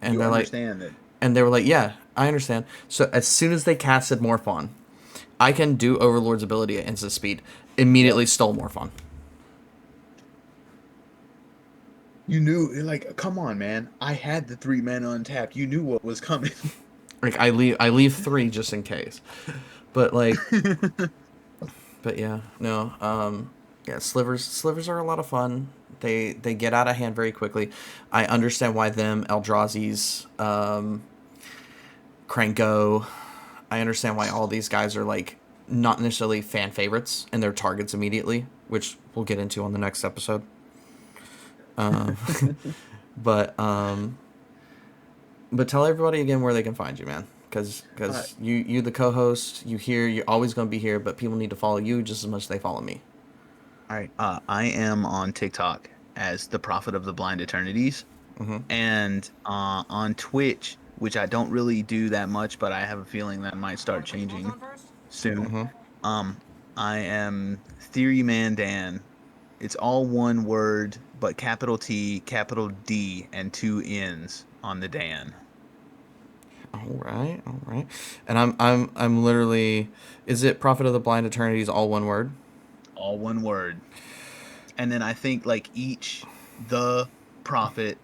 And You they're like, understand that? and they were like, "Yeah, I understand." So as soon as they casted Morphon, I can do Overlord's ability at instant speed. Yep. Immediately stole Morphon. You knew, like, come on, man. I had the 3 mana untapped. You knew what was coming. Like I leave 3 just in case. But like, but yeah, no, yeah, slivers are a lot of fun. They get out of hand very quickly. I understand why them Eldrazi's, Kranko. I understand why all these guys are like not necessarily fan favorites and they're targets immediately, which we'll get into on the next episode. Um, but but tell everybody again where they can find you, man. Because uh, you the co-host, you here, you're always going to be here, but people need to follow you just as much as they follow me. all right. I am on TikTok as the Prophet of the Blind Eternities, Mm-hmm. and on Twitch, which I don't really do that much, but I have a feeling that might start changing soon. Mm-hmm. Um, I am Theory Man Dan. It's all one word, but capital T, capital D, and 2 N's on the Dan. All right. And I'm literally, is it Prophet of the Blind Eternities all one word? All one word. And then I think like each the prophet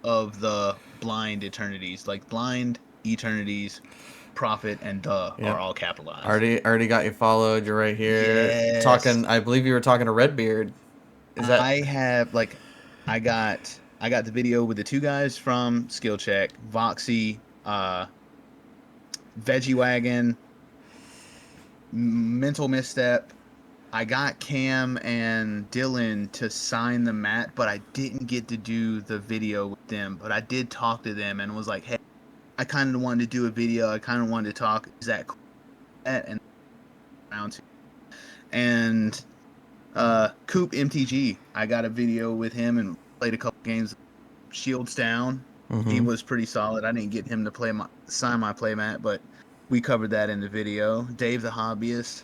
of the blind eternities, like blind eternities, prophet, and the are Yep. all capitalized. Already got you followed. You're right here Yes. talking. I believe you were talking to Redbeard. Is that I have like I got the video with the 2 guys from Skill Check, Voxy, Veggie Wagon, Mental Misstep. I got Cam and Dylan to sign the mat, but I didn't get to do the video with them. But I did talk to them and was like, "Hey, I kind of wanted to do a video. I kind of wanted to talk. Is that cool?" And around to and Coop MTG. I got a video with him and played a couple games. Shields down. He mm-hmm. was pretty solid. I didn't get him to sign my playmat, but we covered that in the video. Dave the hobbyist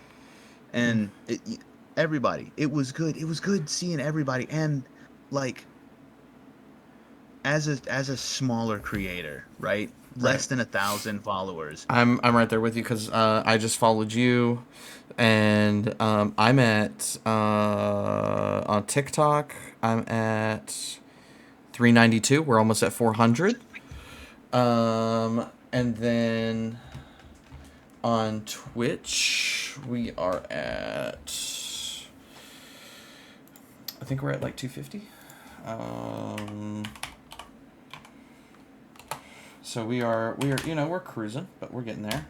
and everybody. It was good. It was good seeing everybody and like as a smaller creator, right? Right? Less than 1,000 followers. I'm right there with you because I just followed you, and I'm at on TikTok. I'm at 392. We're almost at 400. And then on Twitch we are at. I think we're at like 250. Um, so we are we're cruising, but we're getting there.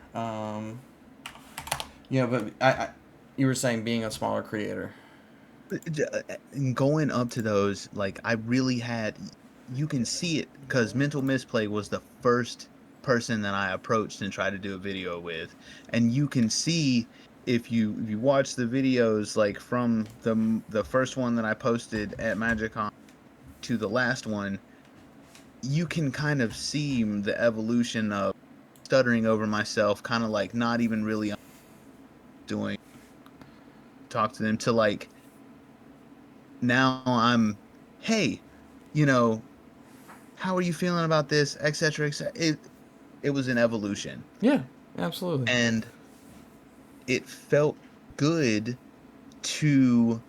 Yeah, but you were saying being a smaller creator. Going up to those, like I really had, you can see it because Mental Misplay was the first person that I approached and tried to do a video with, and you can see if you watch the videos like from the first one that I posted at Magicon to the last one, you can kind of see the evolution of stuttering over myself, kind of like not even really doing talk to them to like now I'm, hey, you know, how are you feeling about this, etc., etc. It was an evolution, Yeah, absolutely. and it felt good to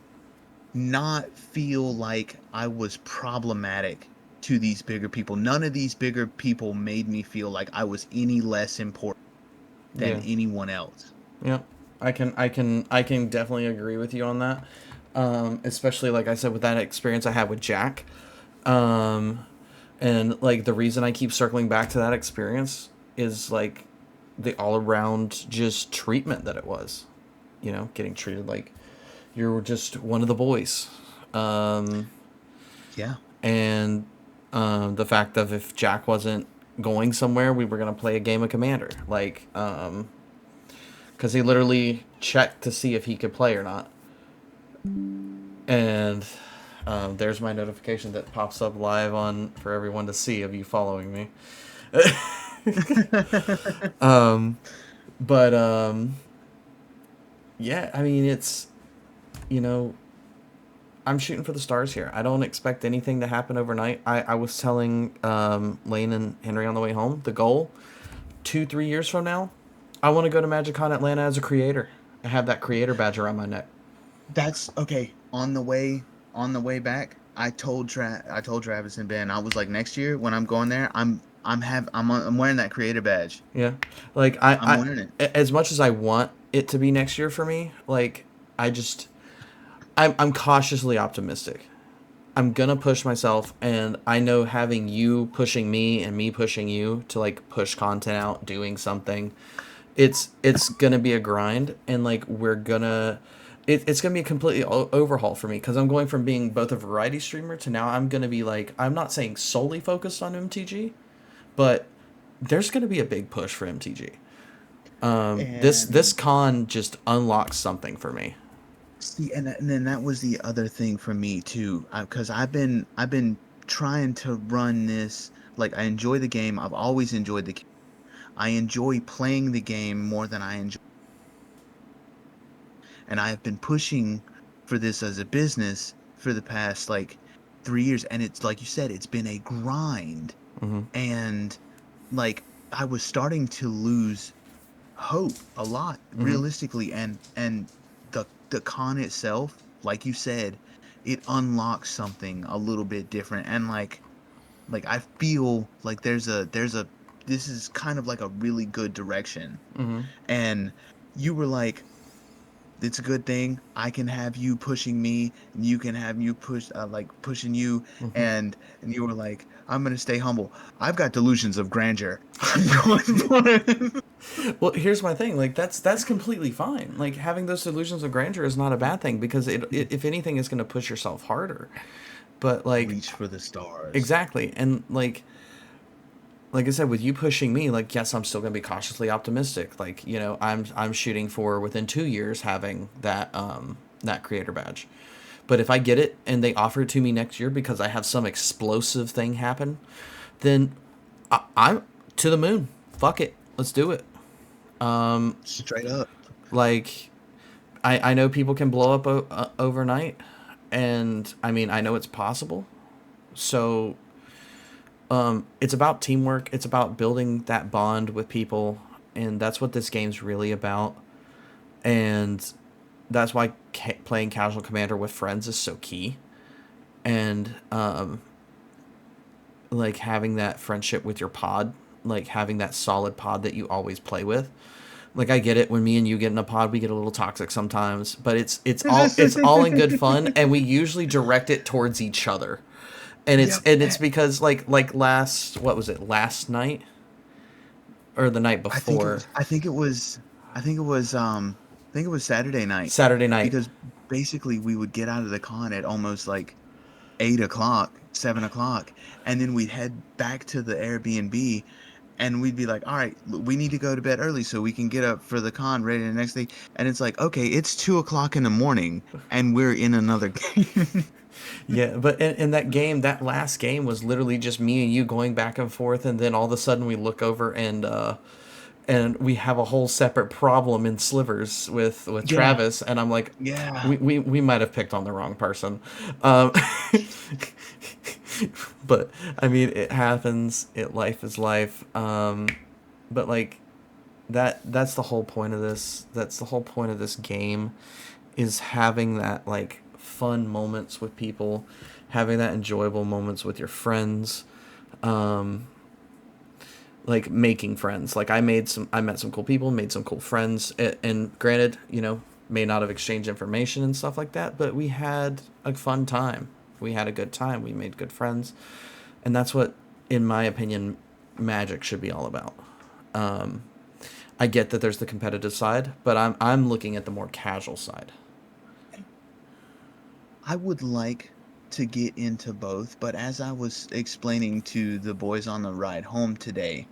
not feel like I was problematic to these bigger people. None of these bigger people made me feel like I was any less important than Yeah. anyone else. Yeah, I can definitely agree with you on that. Especially like I said with that experience I had with Jack. Um, and like the reason I keep circling back to that experience is like the all around just treatment that it was. Getting treated like You're just one of the boys. Um, Yeah. and the fact of if Jack wasn't going somewhere, we were gonna play a game of Commander, like because he literally checked to see if he could play or not, and there's my notification that pops up live on for everyone to see of you following me. But yeah, I mean it's you know I'm shooting for the stars here. I don't expect anything to happen overnight. I was telling Lane and Henry on the way home, the goal, 2-3 years from now, I want to go to Magicon Atlanta as a creator. I have that creator badge around my neck. That's okay. On the way back, I told Travis and Ben, I was like, next year when I'm going there, I'm wearing that creator badge. Yeah, like I'm wearing it. as much as I want it to be next year for me, like I just, I'm cautiously optimistic. I'm gonna push myself, and I know having you pushing me and me pushing you to like push content out, doing something, it's gonna be a grind, and like we're gonna, it's gonna be a completely overhaul for me because I'm going from being both a variety streamer to now I'm gonna be like I'm not saying solely focused on MTG, but there's gonna be a big push for MTG. This And con just unlocks something for me. see, and then that was the other thing for me too, because I've been trying to run this. Like, I enjoy the game. I've always enjoyed the game. I enjoy playing the game more than I enjoy, and I have been pushing for this as a business for the past like 3 years, and it's like you said, it's been a grind, Hmm. and like I was starting to lose hope a lot Hmm. realistically, and the con itself, like you said, it unlocks something a little bit different, and like I feel like there's a this is kind of like a really good direction. Hmm. And you were like, it's a good thing I can have you pushing me, and you can have you like pushing you, Hmm. and you were like, I'm gonna stay humble. I've got delusions of grandeur. I'm going for it. Well, here's my thing. Like that's completely fine. Like having those delusions of grandeur is not a bad thing because it if anything, is going to push yourself harder. But like Reach for the stars. exactly, and like I said, with you pushing me, like yes, I'm still going to be cautiously optimistic. Like I'm shooting for within 2 years having that creator badge. But if I get it and they offer it to me next year because I have some explosive thing happen, then I'm to the moon. Fuck it, let's do it. Straight up. Like I know people can blow up overnight, and I mean I know it's possible. So it's about teamwork. It's about building that bond with people, and that's what this game's really about. And that's why playing casual commander with friends is so key. And like having that friendship with your pod, like having that solid pod that you always play with. Like I get it when me and you get in a pod, we get a little toxic sometimes, but it's all in good fun, and we usually direct it towards each other. And it's Yep. and it's because like last what was it last night or the night I think it before was. I think it was. I think it was. I think it was Saturday night, Saturday night. because basically we would get out of the con at almost like 8 o'clock, 7 o'clock, and then we'd head back to the Airbnb, and we'd be like, "All right, we need to go to bed early so we can get up for the con ready the next day." And it's like, okay, it's 2 o'clock in the morning, and we're in another game. Yeah, but in that game, that last game was literally just me and you going back and forth, and then all of a sudden we look over and we have a whole separate problem in slivers with Yeah, Travis, and I'm like, yeah. we might have picked on the wrong person. Um, but I mean, it happens. Life is life. But like that's the whole point of this. That's the whole point of this game, is having that like fun moments with people, having that enjoyable moments with your friends, like making friends. Like I met some cool people, made some cool friends, and granted, may not have exchanged information and stuff like that, but we had a fun time. We had a good time. We made good friends, and that's what, in my opinion, Magic should be all about. I get that there's the competitive side, but I'm looking at the more casual side. I would like to get into both, but as I was explaining to the boys on the ride home today,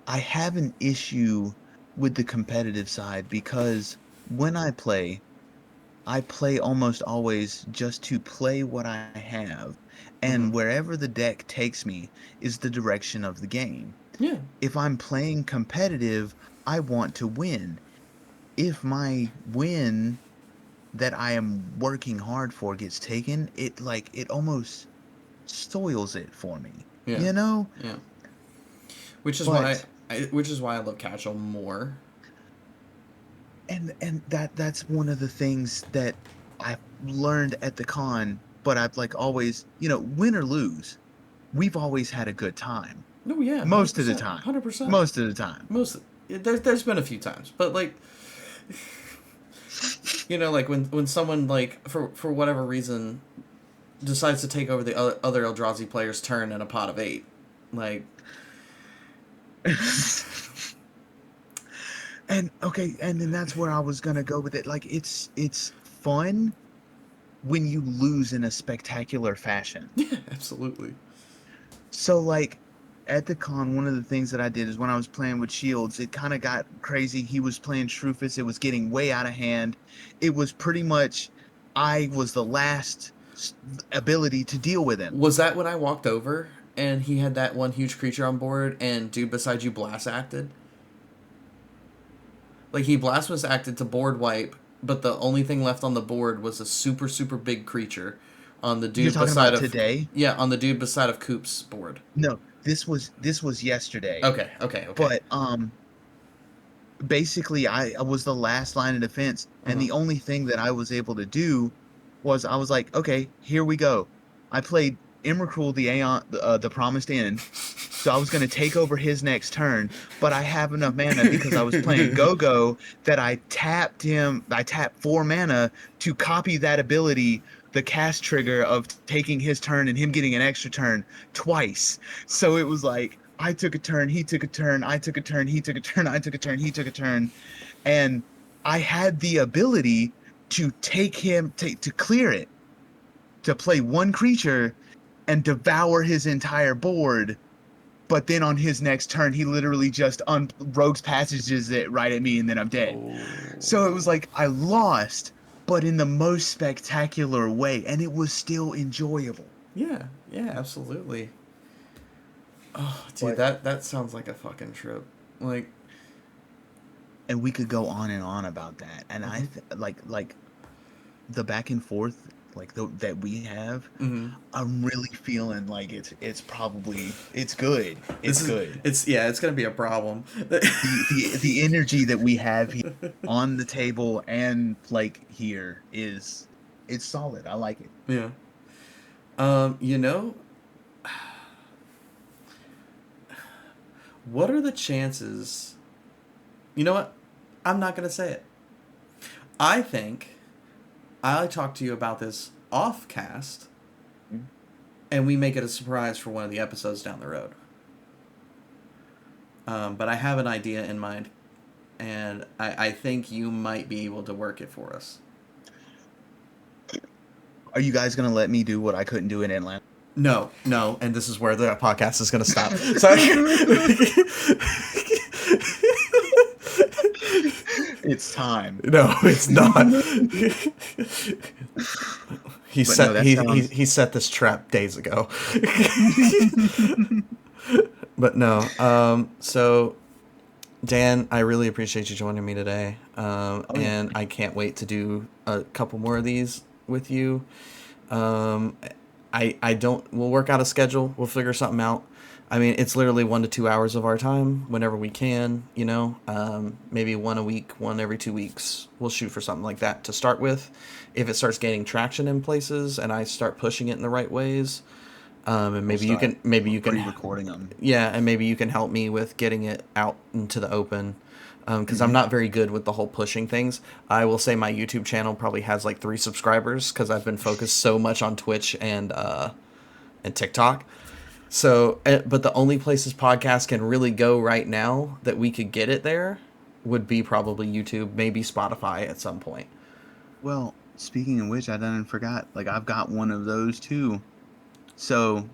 I have an issue with the competitive side because when I play almost always just to play what I have, Mm-hmm. and wherever the deck takes me is the direction of the game. Yeah. If I'm playing competitive, I want to win. If my win that I am working hard for gets taken, it almost spoils it for me. Yeah. You know? Yeah. Which is why But I love casual more. and that's one of the things that I've learned at the con, but I've like always, win or lose, we've always had a good time. No, yeah, hundred Most of the percent, time. 100%. Most of the time. Most there's been a few times, but like like when someone like for whatever reason decides to take over the other Eldrazi player's turn in a pot of 8, like And okay, and then that's where I was gonna go with it. Like it's fun when you lose in a spectacular fashion. yeah, absolutely. So like at the con, one of the things that I did is when I was playing with Shields, it kind of got crazy. He was playing Shrufus. It was getting way out of hand. It was pretty much I was the last ability to deal with him. Was that when I walked over and he had that one huge creature on board and dude beside you blast acted? Like he blast was acted to board wipe, but the only thing left on the board was a super super big creature on the You're dude talking beside about of today? on the dude beside of Coop's board. No, this was yesterday. Okay, okay, okay. But basically I was the last line of defense, and Uh-huh. the only thing that I was able to do was I was like, okay, here we go. I played Emrakul the Aeon, the Promised End, so I was going to take over his next turn, but I have enough mana because I was playing Go-Go that I tapped him. I tapped 4 mana to copy that ability, the cast trigger of taking his turn and him getting an extra turn twice. So it was like I took a turn, he took a turn, I took a turn, he took a turn, I took a turn, he took a turn, and I had the ability to to clear it, to play one creature and devour his entire board. But then on his next turn, he literally just rogues passages it right at me, and then I'm dead. So it was like I lost, but in the most spectacular way, and it was still enjoyable. Yeah, yeah, absolutely. Oh, dude, But that sounds like a fucking trip. Like, and we could go on and on about that, and mhm, like the back and forth that we have. mhm. I'm really feeling like it's probably it's good. This It's is good. it's gonna be a problem. The energy that we have here on the table and like here is it's solid. I like it. Yeah. Um, you know, what are the chances? You know what? I'm not gonna say it. I think I talked to you about this off cast, Mm. and we make it a surprise for one of the episodes down the road. But I have an idea in mind, and I think you might be able to work it for us. Are you guys gonna let me do what I couldn't do in Atlanta? No, no, and this is where the podcast is going to stop. So It's time. no, it's not. But no, that sounds. He set this trap days ago. But no, so Dan, I really appreciate you joining me today, Oh yeah. and I can't wait to do a couple more of these with you. Um, I don't. We'll work out a schedule. We'll figure something out. I mean, it's literally 1 to 2 hours of our time whenever we can. Maybe one a week, one every 2 weeks. We'll shoot for something like that to start with. If it starts gaining traction in places and I start pushing it in the right ways, and We'll maybe you start can pre-recording them. yeah, and maybe you can help me with getting it out into the open. Because I'm Hmm. not very good with the whole pushing things. I will say my YouTube channel probably has like 3 subscribers because I've been focused so much on Twitch and TikTok. So, but the only places podcasts can really go right now that we could get it there would be probably YouTube, maybe Spotify at some point. Well, speaking of which, I done forgot. Like I've got one of those too. So,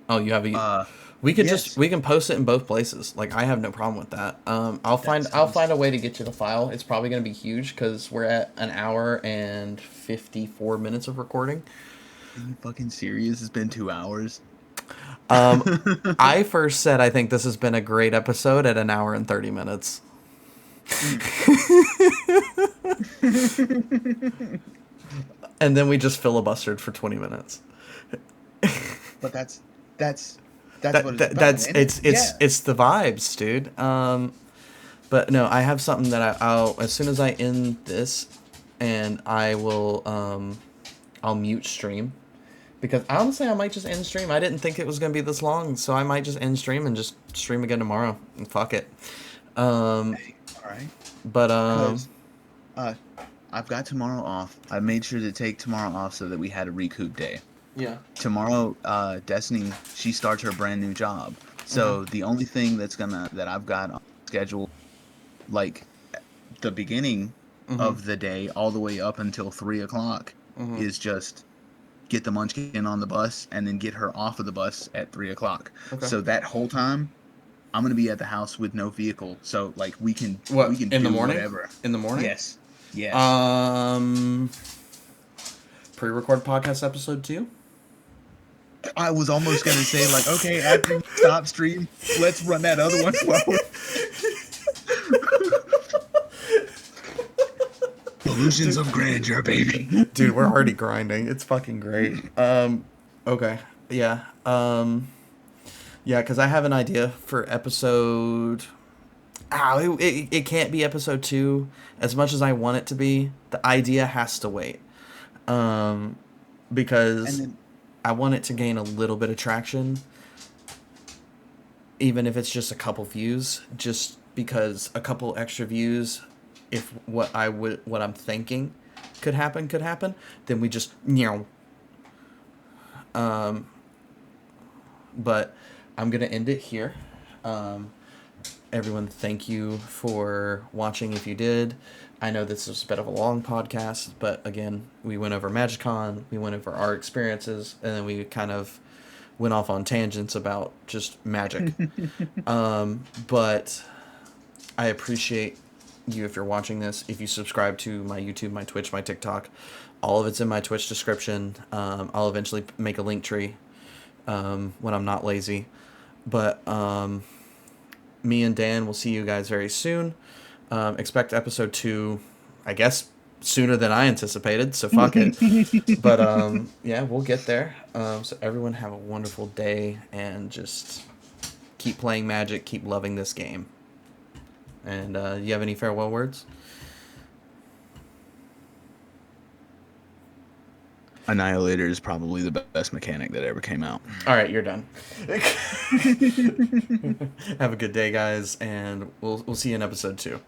Oh, you have a. uh, We yes, can post it in both places. Like I have no problem with that. that I'll find sounds. a way to get you the file. It's probably gonna be huge because we're at an hour and 54 minutes of recording. Are you fucking serious? It's been 2 hours. Um, I first said I think this has been a great episode at an hour and 30 minutes, Mm. and then we just filibustered for 20 minutes. But that's that's what it's about, That's ain't it? Yeah. it's the vibes, dude. But no, I have something that I'll as soon as I end this, and I will I'll mute stream because honestly I might just end stream. I didn't think it was gonna be this long, so I might just end stream and just stream again tomorrow and fuck it. Um, Hey, all right. but Because uh, I've got tomorrow off. I made sure to take tomorrow off so that we had a recoup day. yeah. Tomorrow, Destiny, she starts her brand new job. Mhm. So the only thing that I've got on schedule, like the beginning Mhm. of the day, all the way up until 3 o'clock, Mhm. is just get the munchkin on the bus and then get her off of the bus at 3 o'clock. Okay. So that whole time, I'm gonna be at the house with no vehicle. So like we What can in the do morning? whatever. In the morning? Yes. Yes. Um, pre-record podcast episode 2. I was almost gonna say like, okay, after you stop stream, let's run that other one forward. Illusions of grandeur, baby. Dude, we're already grinding. It's fucking great. Okay. Yeah. Yeah, because I have an idea for episode. It can't be episode 2 as much as I want it to be. The idea has to wait. Um, And because then I want it to gain a little bit of traction, even if it's just a couple views. Just because a couple extra views, if what I'm thinking could happen, then we just Um, but I'm gonna end it here. Um, Everyone, thank you for watching. If you did, I know this is a bit of a long podcast, but again, we went over Magicon, we went over our experiences, and then we kind of went off on tangents about just magic. But I appreciate you if you're watching this. If you subscribe to my YouTube, my Twitch, my TikTok, all of it's in my Twitch description. I'll eventually make a link tree when I'm not lazy. But me and Dan will see you guys very soon. Expect episode 2, I guess, sooner than I anticipated, so fuck it. But yeah, we'll get there. So everyone have a wonderful day and just keep playing Magic, keep loving this game. And you have any farewell words? Annihilator is probably the best mechanic that ever came out. All right, you're done. Have a good day, guys, and we'll see you in episode 2.